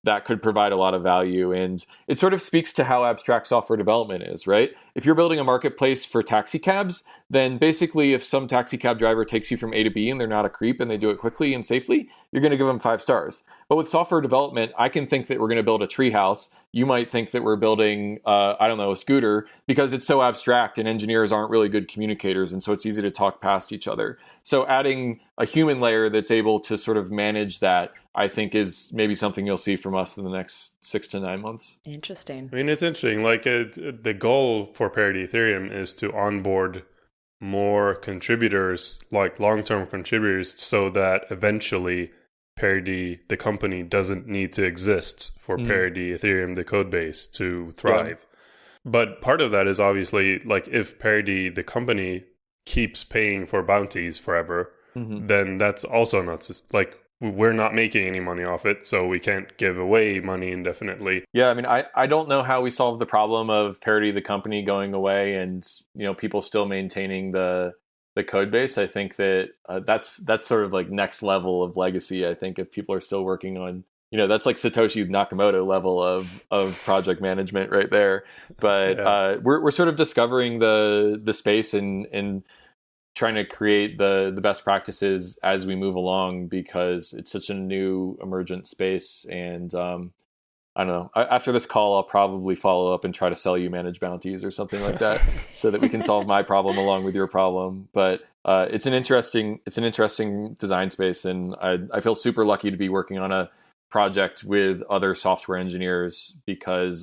that could provide a lot of value. And it sort of speaks to how abstract software development is, right? If you're building a marketplace for taxi cabs, then basically if some taxi cab driver takes you from A to B and they're not a creep and they do it quickly and safely, you're going to give them 5 stars. But with software development, I can think that we're going to build a treehouse. You might think that we're building, I don't know, a scooter, because it's so abstract and engineers aren't really good communicators. And so it's easy to talk past each other. So adding a human layer that's able to sort of manage that, I think, is maybe something you'll see from us in the next 6 to 9 months. Interesting. I mean, it's interesting. Like the goal for Parity Ethereum is to onboard more contributors, like long-term contributors, so that eventually Parity, the company, doesn't need to exist for Parity Ethereum, the code base, to thrive. Yeah. But part of that is obviously, like, if Parity, the company, keeps paying for bounties forever, then that's also not, like, we're not making any money off it, so we can't give away money indefinitely. Yeah, I mean, I don't know how we solve the problem of Parity, the company, going away and, people still maintaining the code base. I think that that's sort of like next level of legacy. I think if people are still working on, that's like Satoshi Nakamoto level of project management right there. But yeah. We're sort of discovering the space and trying to create the best practices as we move along, because it's such a new emergent space. And I don't know. After this call, I'll probably follow up and try to sell you managed bounties or something like that, so that we can solve my problem along with your problem. But it's an interesting design space, and I feel super lucky to be working on a project with other software engineers, because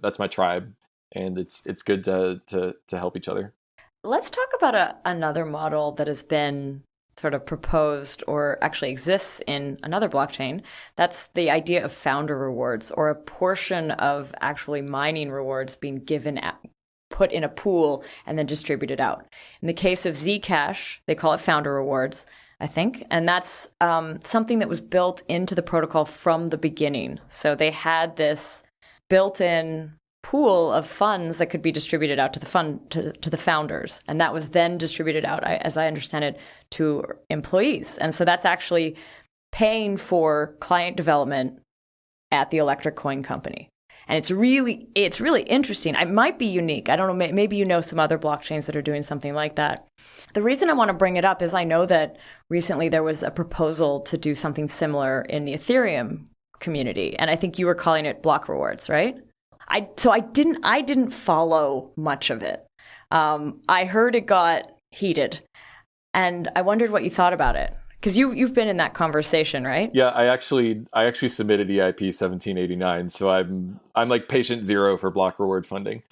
that's my tribe, and it's good to help each other. Let's talk about another model that has been sort of proposed or actually exists in another blockchain. That's the idea of founder rewards, or a portion of actually mining rewards being put in a pool and then distributed out. In the case of Zcash, they call it founder rewards, I think. And that's something that was built into the protocol from the beginning. So they had this built-in pool of funds that could be distributed out to the founders, and that was then distributed out, as I understand it, to employees. And so that's actually paying for client development at the electric coin company. And it's really interesting. It might be unique. I don't know. Maybe you know some other blockchains that are doing something like that. The reason I want to bring it up is I know that recently there was a proposal to do something similar in the Aetherium community, and I think you were calling it block rewards, right? I didn't follow much of it. I heard it got heated, and I wondered what you thought about it, because you've been in that conversation, right? Yeah, I actually submitted EIP 1789, so I'm like patient zero for block reward funding.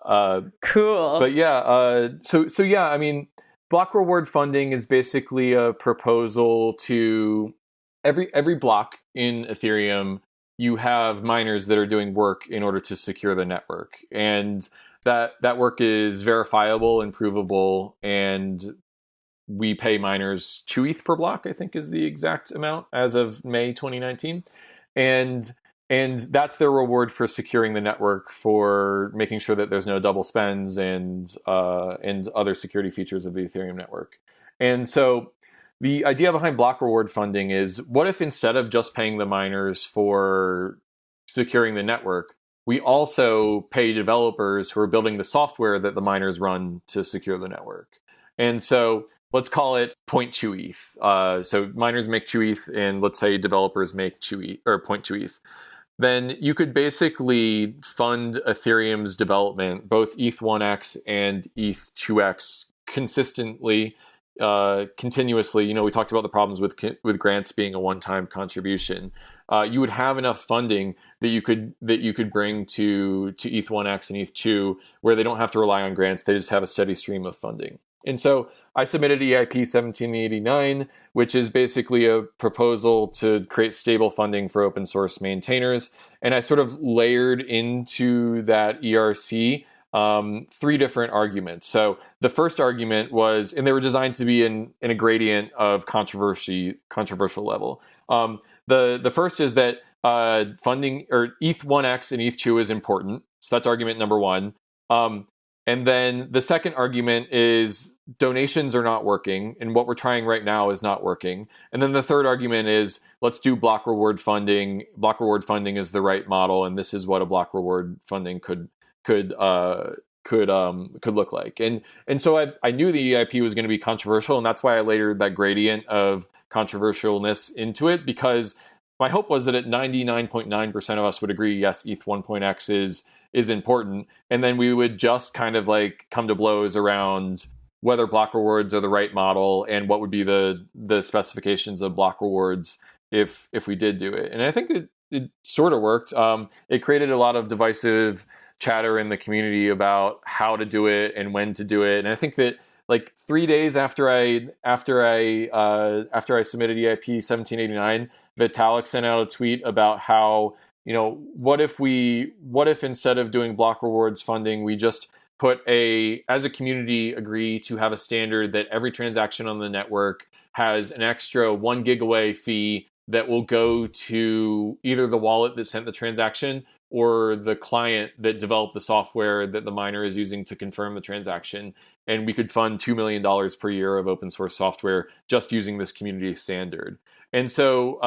Cool. But yeah, so yeah, I mean, block reward funding is basically a proposal to every block in Ethereum. You have miners that are doing work in order to secure the network. And that work is verifiable and provable. And we pay miners 2 ETH per block, I think is the exact amount as of May 2019. And that's their reward for securing the network, for making sure that there's no double spends and other security features of the Ethereum network. And so the idea behind block reward funding is, what if instead of just paying the miners for securing the network, we also pay developers who are building the software that the miners run to secure the network? And so let's call it 0.2 ETH. So miners make 2 ETH, and let's say developers make 2 ETH or 0.2 ETH. Then you could basically fund Ethereum's development, both ETH1x and ETH2x, consistently, continuously. We talked about the problems with grants being a one-time contribution. You would have enough funding that you could bring to ETH1x and ETH2, where they don't have to rely on grants. They just have a steady stream of funding. And so I submitted EIP 1789, which is basically a proposal to create stable funding for open source maintainers. And I sort of layered into that ERC 3 different arguments. So the first argument was, and they were designed to be in a gradient of controversial level. The first is that funding, or ETH1x and ETH2 is important. So that's argument number 1. And then the second argument is donations are not working, and what we're trying right now is not working. And then the third argument is, let's do block reward funding. Block reward funding is the right model, and this is what a block reward funding could look like. And so I knew the EIP was going to be controversial, and that's why I layered that gradient of controversialness into it, because my hope was that at 99.9% of us would agree, yes, ETH 1.x is important. And then we would just kind of like come to blows around whether block rewards are the right model and what would be the specifications of block rewards if we did do it. And I think that it sort of worked. It created a lot of divisive chatter in the community about how to do it and when to do it. And I think that like 3 days after I submitted EIP 1789, Vitalik sent out a tweet about how, what if instead of doing block rewards funding, we just as a community, agree to have a standard that every transaction on the network has an extra 1 gig away fee that will go to either the wallet that sent the transaction or the client that developed the software that the miner is using to confirm the transaction. And we could fund $2 million per year of open source software just using this community standard. And so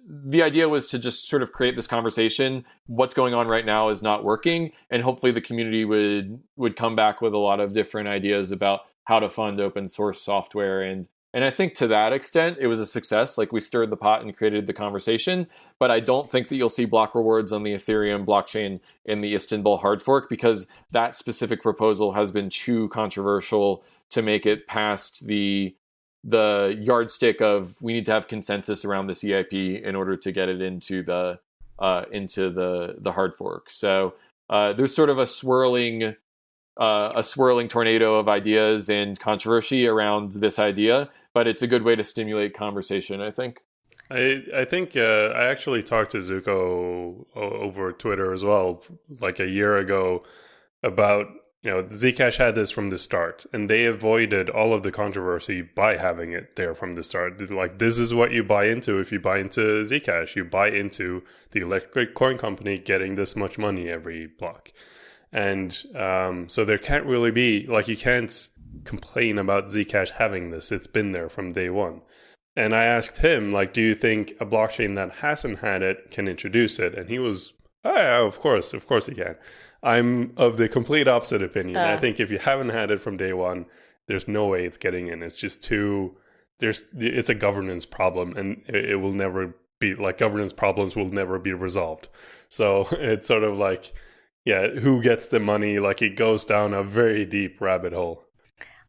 the idea was to just sort of create this conversation. What's going on right now is not working. And hopefully the community would come back with a lot of different ideas about how to fund open source software. And I think to that extent, it was a success. Like we stirred the pot and created the conversation. But I don't think that you'll see block rewards on the Ethereum blockchain in the Istanbul hard fork, because that specific proposal has been too controversial to make it past the yardstick of we need to have consensus around this EIP in order to get it into the hard fork. So there's sort of a swirling tornado of ideas and controversy around this idea, but it's a good way to stimulate conversation, I think. I think I actually talked to Zuko over Twitter as well, like a year ago, about, Zcash had this from the start, and they avoided all of the controversy by having it there from the start. Like, this is what you buy into if you buy into Zcash. You buy into the electric coin company getting this much money every block. And so there can't really be, like, you can't complain about Zcash having this. It's been there from day one. And I asked him, like, do you think a blockchain that hasn't had it can introduce it? And he was, oh, yeah, of course he can. I'm of the complete opposite opinion. I think if you haven't had it from day one, there's no way it's getting in. It's just it's a governance problem, and it will never be, like, governance problems will never be resolved. So it's sort of like, yeah, who gets the money? Like, it goes down a very deep rabbit hole.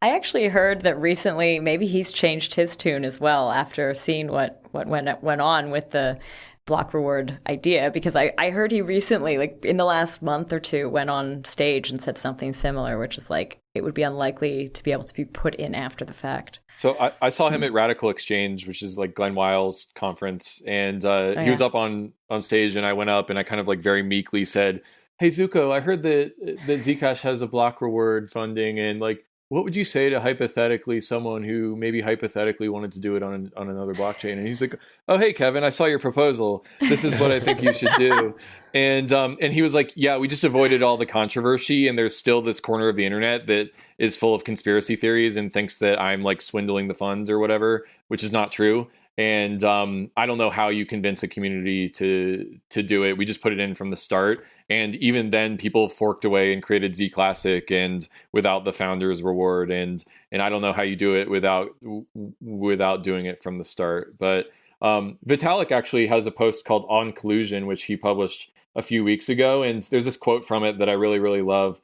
I actually heard that recently maybe he's changed his tune as well after seeing what went on with the block reward idea, because I heard he recently, like in the last month or two, went on stage and said something similar, which is like it would be unlikely to be able to be put in after the fact. So I saw him at Radical Exchange, which is like Glenn Wiles' conference, and he was up on stage, and I went up and I kind of like very meekly said, "Hey Zuko, I heard that Zcash has a block reward funding, and like, what would you say to hypothetically someone who maybe hypothetically wanted to do it on another blockchain?" And he's like, "Oh, hey, Kevin, I saw your proposal. This is what I think you should do." And he was like, "Yeah, we just avoided all the controversy, and there's still this corner of the internet that is full of conspiracy theories and thinks that I'm like swindling the funds or whatever, which is not true. And I don't know how you convince a community to do it. We just put it in from the start. And even then, people forked away and created Z Classic and without the founder's reward. And I don't know how you do it without doing it from the start. But Vitalik actually has a post called On Collusion, which he published a few weeks ago. And there's this quote from it that I really, really love.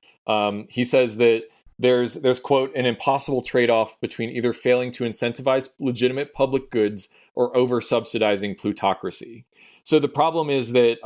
He says that there's quote, an impossible trade-off between either failing to incentivize legitimate public goods or over-subsidizing plutocracy. So the problem is that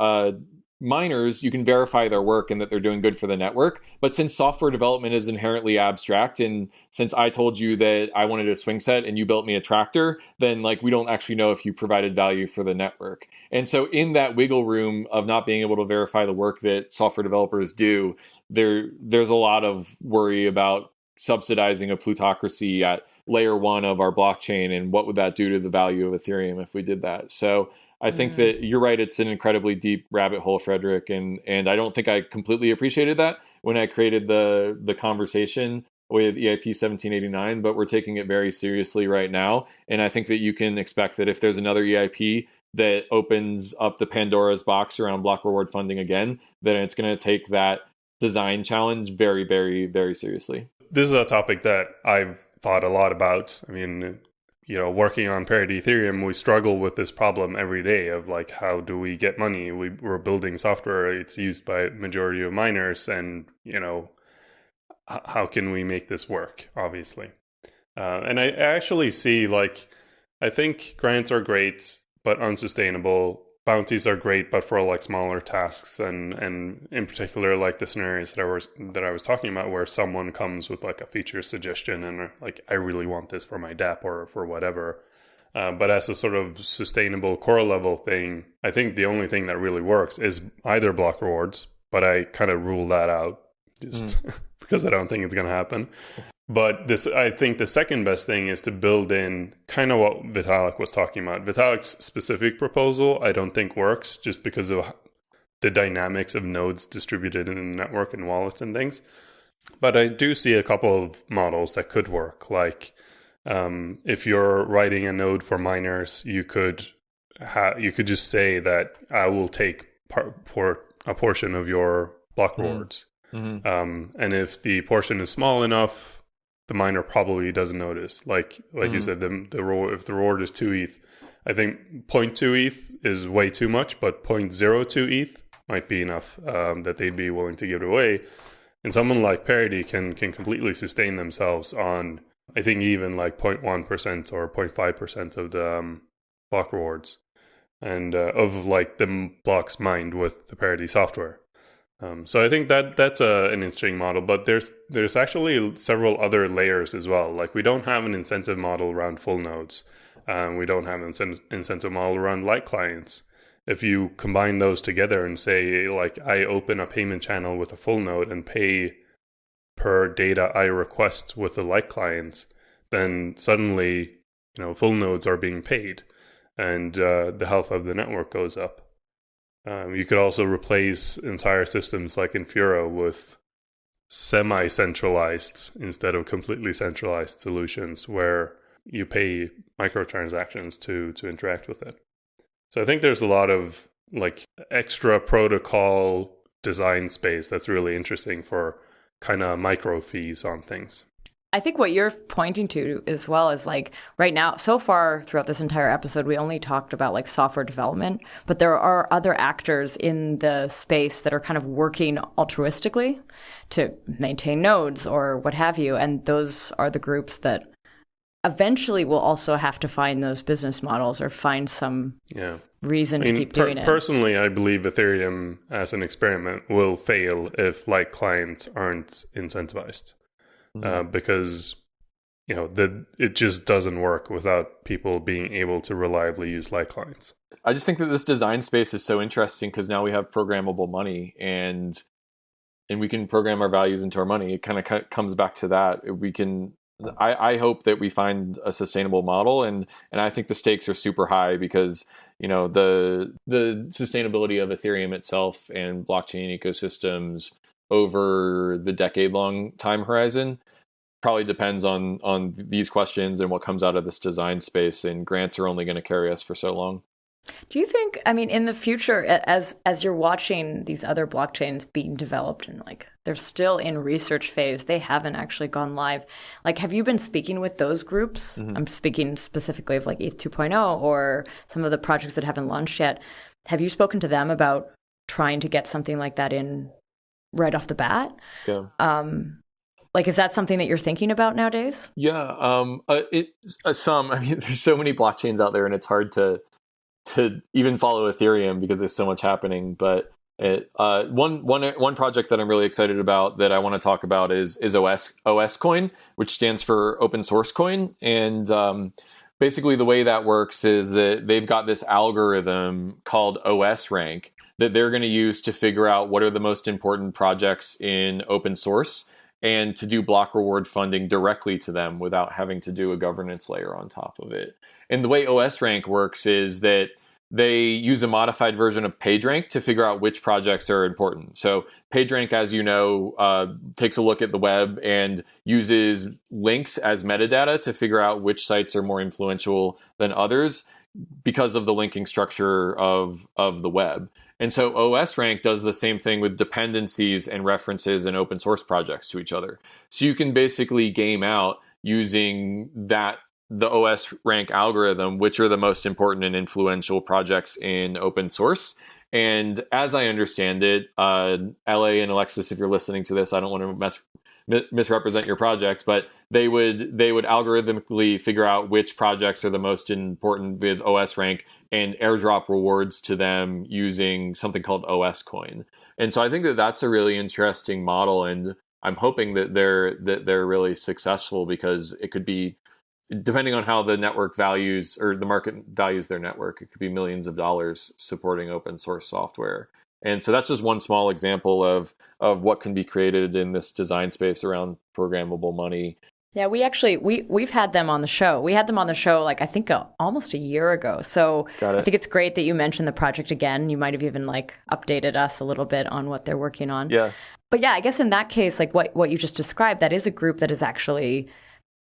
miners, you can verify their work and that they're doing good for the network. But since software development is inherently abstract, and since I told you that I wanted a swing set and you built me a tractor, then like we don't actually know if you provided value for the network. And so in that wiggle room of not being able to verify the work that software developers do, there's a lot of worry about subsidizing a plutocracy at layer one of our blockchain, and what would that do to the value of Ethereum if we did that? So I think that you're right, it's an incredibly deep rabbit hole, Frederick, and I don't think I completely appreciated that when I created the conversation with EIP 1789, but we're taking it very seriously right now. And I think that you can expect that if there's another EIP that opens up the Pandora's box around block reward funding again, then it's going to take that design challenge very, very, very seriously. This is a topic that I've thought a lot about. I mean, working on Parity Ethereum, we struggle with this problem every day of like, how do we get money? We're building software. It's used by a majority of miners, and how can we make this work? Obviously, and I actually see, like, I think grants are great but unsustainable. Bounties are great, but for like smaller tasks, and in particular, like the scenarios that I was talking about, where someone comes with like a feature suggestion and like, I really want this for my DApp or for whatever. But as a sort of sustainable core level thing, I think the only thing that really works is either block rewards, but I kind of rule that out just because I don't think it's going to happen. But I think the second best thing is to build in kind of what Vitalik was talking about. Vitalik's specific proposal, I don't think works, just because of the dynamics of nodes distributed in the network and wallets and things. But I do see a couple of models that could work. Like, if you're writing a node for miners, you could just say that I will take a portion of your block rewards. And if the portion is small enough, the miner probably doesn't notice. Like you said, if the reward is 2 ETH, I think 0.2 ETH is way too much, but 0.02 ETH might be enough that they'd be willing to give it away. And someone like Parity can completely sustain themselves on, I think, even like 0.1% or 0.5% of the block rewards, and of like the blocks mined with the Parity software. So I think that's an interesting model, but there's actually several other layers as well. Like, we don't have an incentive model around full nodes. We don't have an incentive model around light clients. If you combine those together and say, like, I open a payment channel with a full node and pay per data I request with the light clients, then suddenly, full nodes are being paid, and the health of the network goes up. You could also replace entire systems like Infura with semi-centralized instead of completely centralized solutions where you pay microtransactions to interact with it. So I think there's a lot of like extra protocol design space that's really interesting for kind of micro fees on things. I think what you're pointing to as well is, like, right now, so far throughout this entire episode, we only talked about like software development, but there are other actors in the space that are kind of working altruistically to maintain nodes or what have you. And those are the groups that eventually will also have to find those business models or find some reason to keep doing it. Personally, I believe Ethereum as an experiment will fail if light clients aren't incentivized. Because it just doesn't work without people being able to reliably use light clients. I just think that this design space is so interesting because now we have programmable money, and we can program our values into our money. It kind of comes back to that. We can. I hope that we find a sustainable model, and I think the stakes are super high because the sustainability of Ethereum itself and blockchain ecosystems over the decade-long time horizon probably depends on these questions and what comes out of this design space, and grants are only going to carry us for so long. Do you think, in the future, as you're watching these other blockchains being developed and like they're still in research phase, they haven't actually gone live, like, have you been speaking with those groups? I'm speaking specifically of like ETH 2.0 or some of the projects that haven't launched yet. Have you spoken to them about trying to get something like that in right off the bat? Yeah. Like, is that something that you're thinking about nowadays? Yeah. There's so many blockchains out there, and it's hard to even follow Ethereum because there's so much happening. But one project that I'm really excited about that I want to talk about is OSCoin, which stands for Open Source Coin. And basically the way that works is that they've got this algorithm called OS rank that they're going to use to figure out what are the most important projects in open source and to do block reward funding directly to them without having to do a governance layer on top of it. And the way OS rank works is that they use a modified version of PageRank to figure out which projects are important. So PageRank, as you know, takes a look at the web and uses links as metadata to figure out which sites are more influential than others because of the linking structure of the web. And so OS rank does the same thing with dependencies and references and open source projects to each other. So you can basically game out using that the OS rank algorithm, which are the most important and influential projects in open source. And as I understand it, LA and Alexis, if you're listening to this, I don't want to misrepresent your project, but they would algorithmically figure out which projects are the most important with OS rank and airdrop rewards to them using something called OSCoin. And so I think that that's a really interesting model, and I'm hoping that they're really successful, because it could be, depending on how the network values or the market values their network, it could be millions of dollars supporting open source software. And so that's just one small example of what can be created in this design space around programmable money. Yeah, we've had them on the show. We had them on the show, like, I think almost a year ago. So I think it's great that you mentioned the project again. You might have even like updated us a little bit on what they're working on. Yes. But yeah, I guess in that case, like what you just described, that is a group that is actually,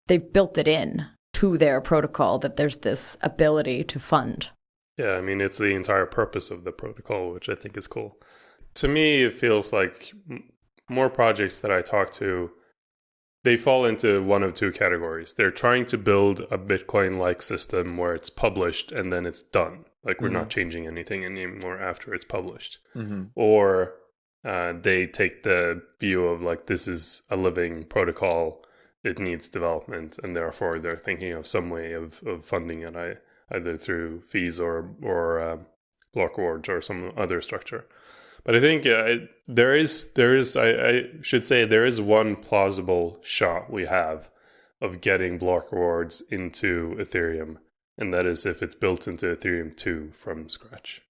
they've built it in to their protocol, that there's this ability to fund. Yeah, I mean, it's the entire purpose of the protocol, which I think is cool. To me, it feels like more projects that I talk to, they fall into one of two categories. They're trying to build a Bitcoin-like system where it's published and then it's done. Like, we're not changing anything anymore after it's published. Or they take the view of, like, this is a living protocol. It needs development, and therefore they're thinking of some way of funding it, either through fees or block rewards or some other structure. But I think there is I should say there is one plausible shot we have of getting block rewards into Ethereum, and that is if it's built into Ethereum 2 from scratch.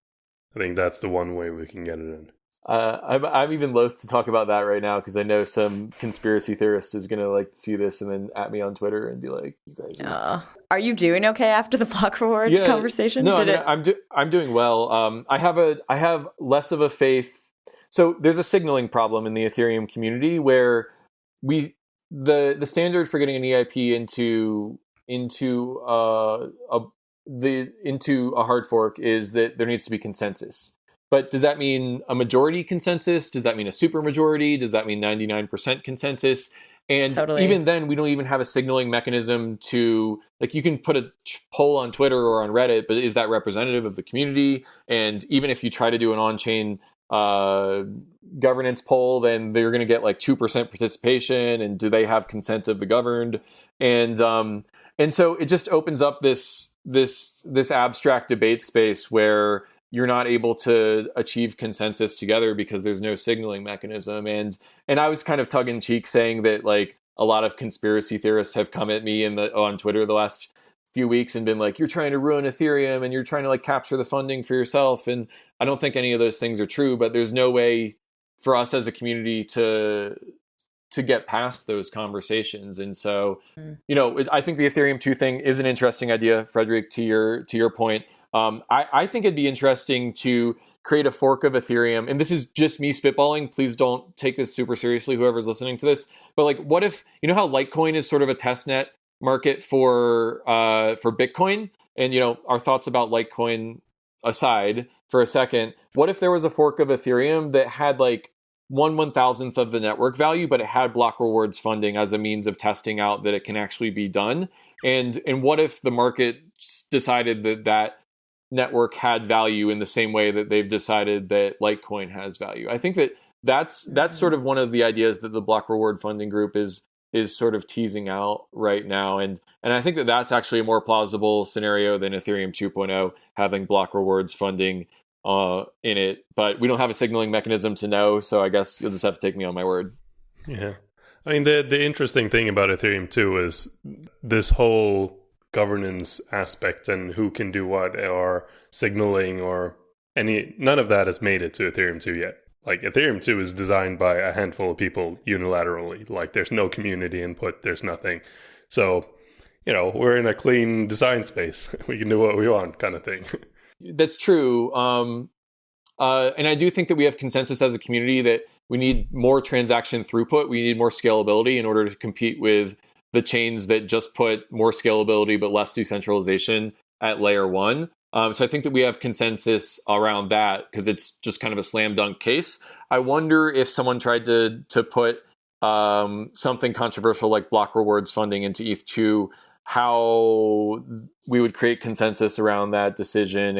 I think that's the one way we can get it in. I'm even loath to talk about that right now, because I know some conspiracy theorist is going to like see this and then at me on Twitter and be like, "You guys are you doing okay after the block reward conversation?" No, I'm doing well. I have less of a faith. So there's a signaling problem in the Ethereum community where the standard for getting an EIP into a hard fork is that there needs to be consensus. But does that mean a majority consensus? Does that mean a supermajority? Does that mean 99% consensus? And even then, we don't even have a signaling mechanism to, like, you can put a poll on Twitter or on Reddit, but is that representative of the community? And even if you try to do an on-chain governance poll, then they're going to get like 2% participation. And do they have consent of the governed? And so it just opens up this abstract debate space where you're not able to achieve consensus together because there's no signaling mechanism. And I was kind of tongue in cheek saying that, like, a lot of conspiracy theorists have come at me on Twitter the last few weeks and been like, "You're trying to ruin Ethereum and you're trying to like capture the funding for yourself." And I don't think any of those things are true, but there's no way for us as a community to get past those conversations. And so, I think the Ethereum 2 thing is an interesting idea, Frederick, to your point. I think it'd be interesting to create a fork of Ethereum, and this is just me spitballing. Please don't take this super seriously, whoever's listening to this. But like, what if, how Litecoin is sort of a testnet market for Bitcoin, and our thoughts about Litecoin aside for a second, what if there was a fork of Ethereum that had like 1/1000th of the network value, but it had block rewards funding as a means of testing out that it can actually be done? And what if the market decided that network had value in the same way that they've decided that Litecoin has value? I think that's sort of one of the ideas that the block reward funding group is sort of teasing out right now. And I think that that's actually a more plausible scenario than Ethereum 2.0 having block rewards funding in it. But we don't have a signaling mechanism to know, so I guess you'll just have to take me on my word. Yeah. I mean, the interesting thing about Ethereum 2 is this whole governance aspect and who can do what, or signaling, or none of that has made it to Ethereum 2 yet. Like, Ethereum 2 is designed by a handful of people unilaterally. Like, there's no community input, there's nothing. So, we're in a clean design space. We can do what we want, kind of thing. That's true. And I do think that we have consensus as a community that we need more transaction throughput. We need more scalability in order to compete with the chains that just put more scalability but less decentralization at layer 1. So I think that we have consensus around that because it's just kind of a slam dunk case. I wonder if someone tried to put something controversial like block rewards funding into ETH2, how we would create consensus around that decision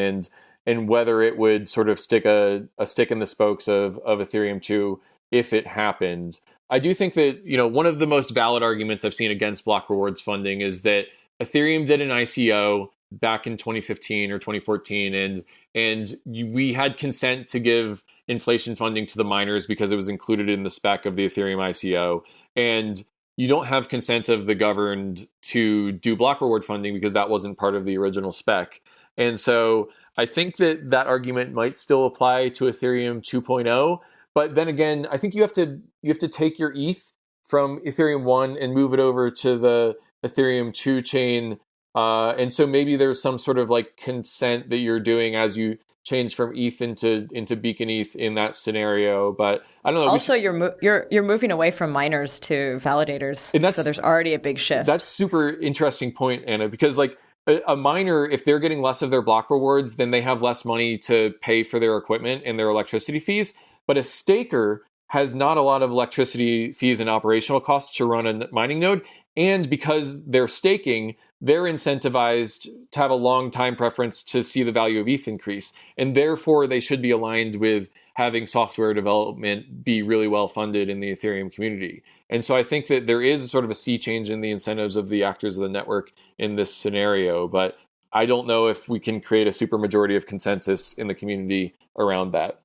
and whether it would sort of stick a stick in the spokes of Ethereum 2 if it happened. I do think that, one of the most valid arguments I've seen against block rewards funding is that Ethereum did an ICO back in 2015 or 2014, and we had consent to give inflation funding to the miners because it was included in the spec of the Ethereum ICO. And you don't have consent of the governed to do block reward funding because that wasn't part of the original spec. And so I think that argument might still apply to Ethereum 2.0. But then again, I think you have to take your ETH from Ethereum 1 and move it over to the Ethereum 2 chain. And so maybe there's some sort of like consent that you're doing as you change from ETH into Beacon ETH in that scenario. But I don't know. Also, you're moving away from miners to validators, and so there's already a big shift. That's super interesting point, Anna, because like a miner, if they're getting less of their block rewards, then they have less money to pay for their equipment and their electricity fees. But a staker has not a lot of electricity fees and operational costs to run a mining node. And because they're staking, they're incentivized to have a long time preference to see the value of ETH increase. And therefore, they should be aligned with having software development be really well funded in the Ethereum community. And so I think that there is sort of a sea change in the incentives of the actors of the network in this scenario. But I don't know if we can create a super majority of consensus in the community around that.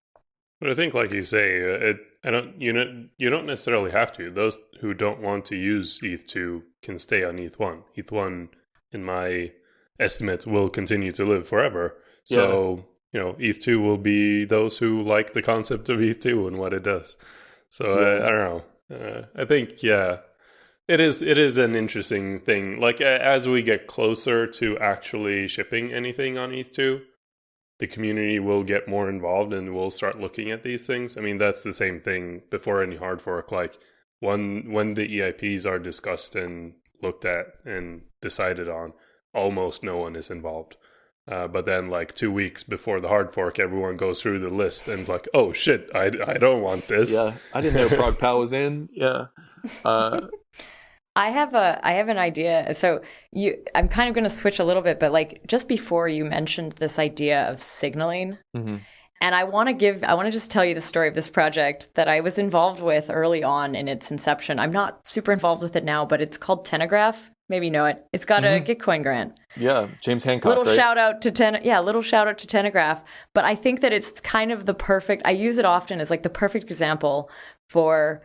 But I think, like you say, you don't necessarily have to. Those who don't want to use ETH2 can stay on ETH1. ETH1, in my estimate, will continue to live forever. So, ETH2 will be those who like the concept of ETH2 and what it does. So I don't know. I think, it is an interesting thing. Like, as we get closer to actually shipping anything on ETH2, the community will get more involved and will start looking at these things. I mean, that's the same thing before any hard fork. Like when the EIPs are discussed and looked at and decided on, almost no one is involved. But then like 2 weeks before the hard fork, everyone goes through the list and it's like, oh shit, I don't want this. Yeah, I didn't know ProgPal was in. Yeah. I have an idea. So I'm kind of going to switch a little bit, but like just before you mentioned this idea of signaling, and I want to just tell you the story of this project that I was involved with early on in its inception. I'm not super involved with it now, but it's called Telegraph. Maybe you know it. It's got a GetCoin grant. Yeah, James Hancock. Little right? shout out to Telegraph. But I think that it's kind of the perfect. I use it often as like the perfect example for.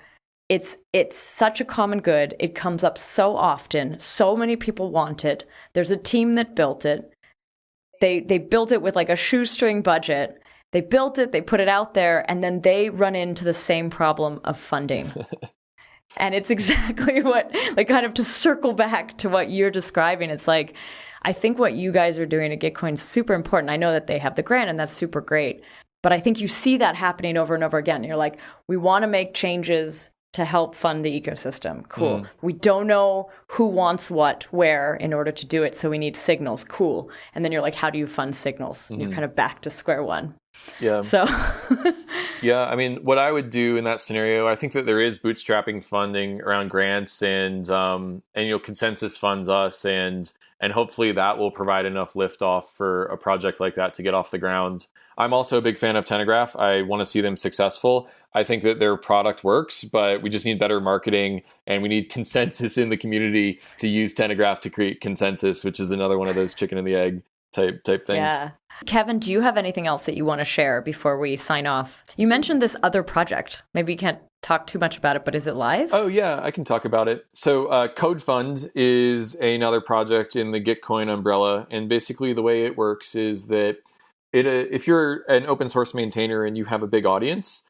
It's such a common good. It comes up so often. So many people want it. There's a team that built it. They built it with like a shoestring budget. They built it, they put it out there, and then they run into the same problem of funding. And it's exactly what, like kind of to circle back to what you're describing. It's like, I think what you guys are doing at GetCoin is super important. I know that they have the grant and that's super great. But I think you see that happening over and over again. You're like, we want to make changes to help fund the ecosystem. Cool. We don't know who wants what, where in order to do it. So we need signals. Cool. And then you're like, how do you fund signals? And you're kind of back to square one. Yeah. So yeah, I mean, what I would do in that scenario, I think that there is bootstrapping funding around grants and consensus funds us and hopefully that will provide enough liftoff for a project like that to get off the ground. I'm also a big fan of Telegraph. I want to see them successful. I think that their product works, but we just need better marketing and we need consensus in the community to use Telegraph to create consensus, which is another one of those chicken and the egg type things. Yeah. Kevin, do you have anything else that you want to share before we sign off? You mentioned this other project. Maybe you can't talk too much about it, but is it live? Oh, yeah, I can talk about it. So CodeFund is another project in the GitCoin umbrella. And basically the way it works is that if you're an open source maintainer and you have a big audience,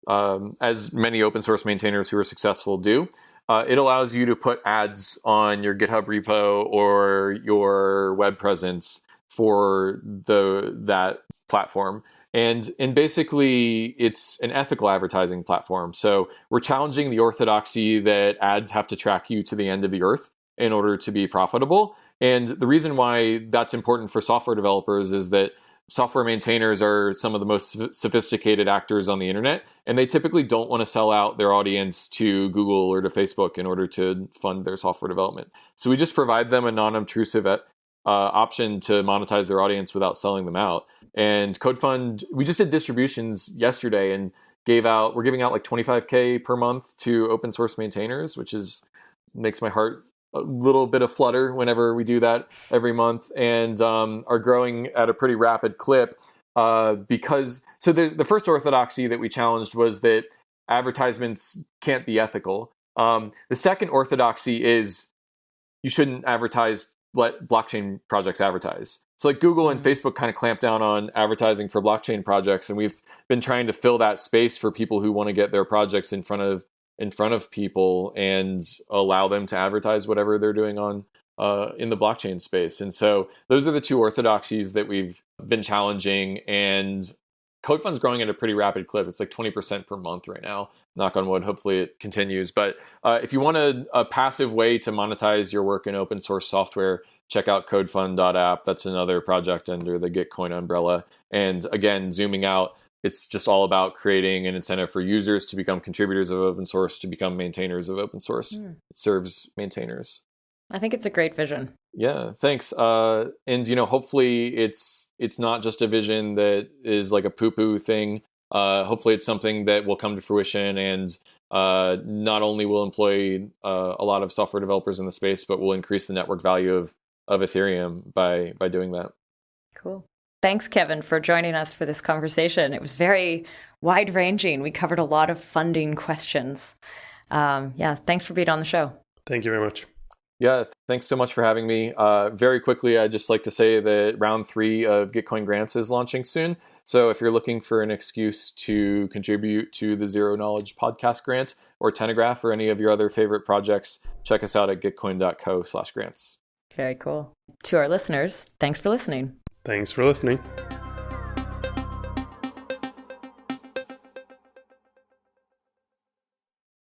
as many open source maintainers who are successful do, it allows you to put ads on your GitHub repo or your web presence for that platform. And basically, it's an ethical advertising platform. So we're challenging the orthodoxy that ads have to track you to the end of the earth in order to be profitable. And the reason why that's important for software developers is that software maintainers are some of the most sophisticated actors on the internet, and they typically don't want to sell out their audience to Google or to Facebook in order to fund their software development. So we just provide them a non-obtrusive option to monetize their audience without selling them out. And CodeFund, we just did distributions yesterday and we're giving out like $25K per month to open source maintainers, which makes my heart a little bit of flutter whenever we do that every month, and are growing at a pretty rapid clip because the first orthodoxy that we challenged was that advertisements can't be ethical. The second orthodoxy is you shouldn't let blockchain projects advertise. So like Google and Facebook kind of clamp down on advertising for blockchain projects, and we've been trying to fill that space for people who want to get their projects in front of people and allow them to advertise whatever they're doing on in the blockchain space. And so those are the two orthodoxies that we've been challenging, and CodeFund's growing at a pretty rapid clip. It's like 20% per month right now. Knock on wood, hopefully it continues. But if you want a passive way to monetize your work in open source software, check out codefund.app. That's another project under the GetCoin umbrella. And again, zooming out, it's just all about creating an incentive for users to become contributors of open source, to become maintainers of open source. It serves maintainers. I think it's a great vision. Yeah, thanks. And hopefully it's not just a vision that is like a poo-poo thing. Hopefully it's something that will come to fruition, and not only will employ a lot of software developers in the space, but will increase the network value of Ethereum by doing that. Cool. Thanks, Kevin, for joining us for this conversation. It was very wide-ranging. We covered a lot of funding questions. Thanks for being on the show. Thank you very much. Yeah, thanks so much for having me. Very quickly, I'd just like to say that round 3 of GetCoin Grants is launching soon. So if you're looking for an excuse to contribute to the Zero Knowledge Podcast Grant or Telegraph or any of your other favorite projects, check us out at gitcoin.co/grants. Very cool. To our listeners, thanks for listening. Thanks for listening.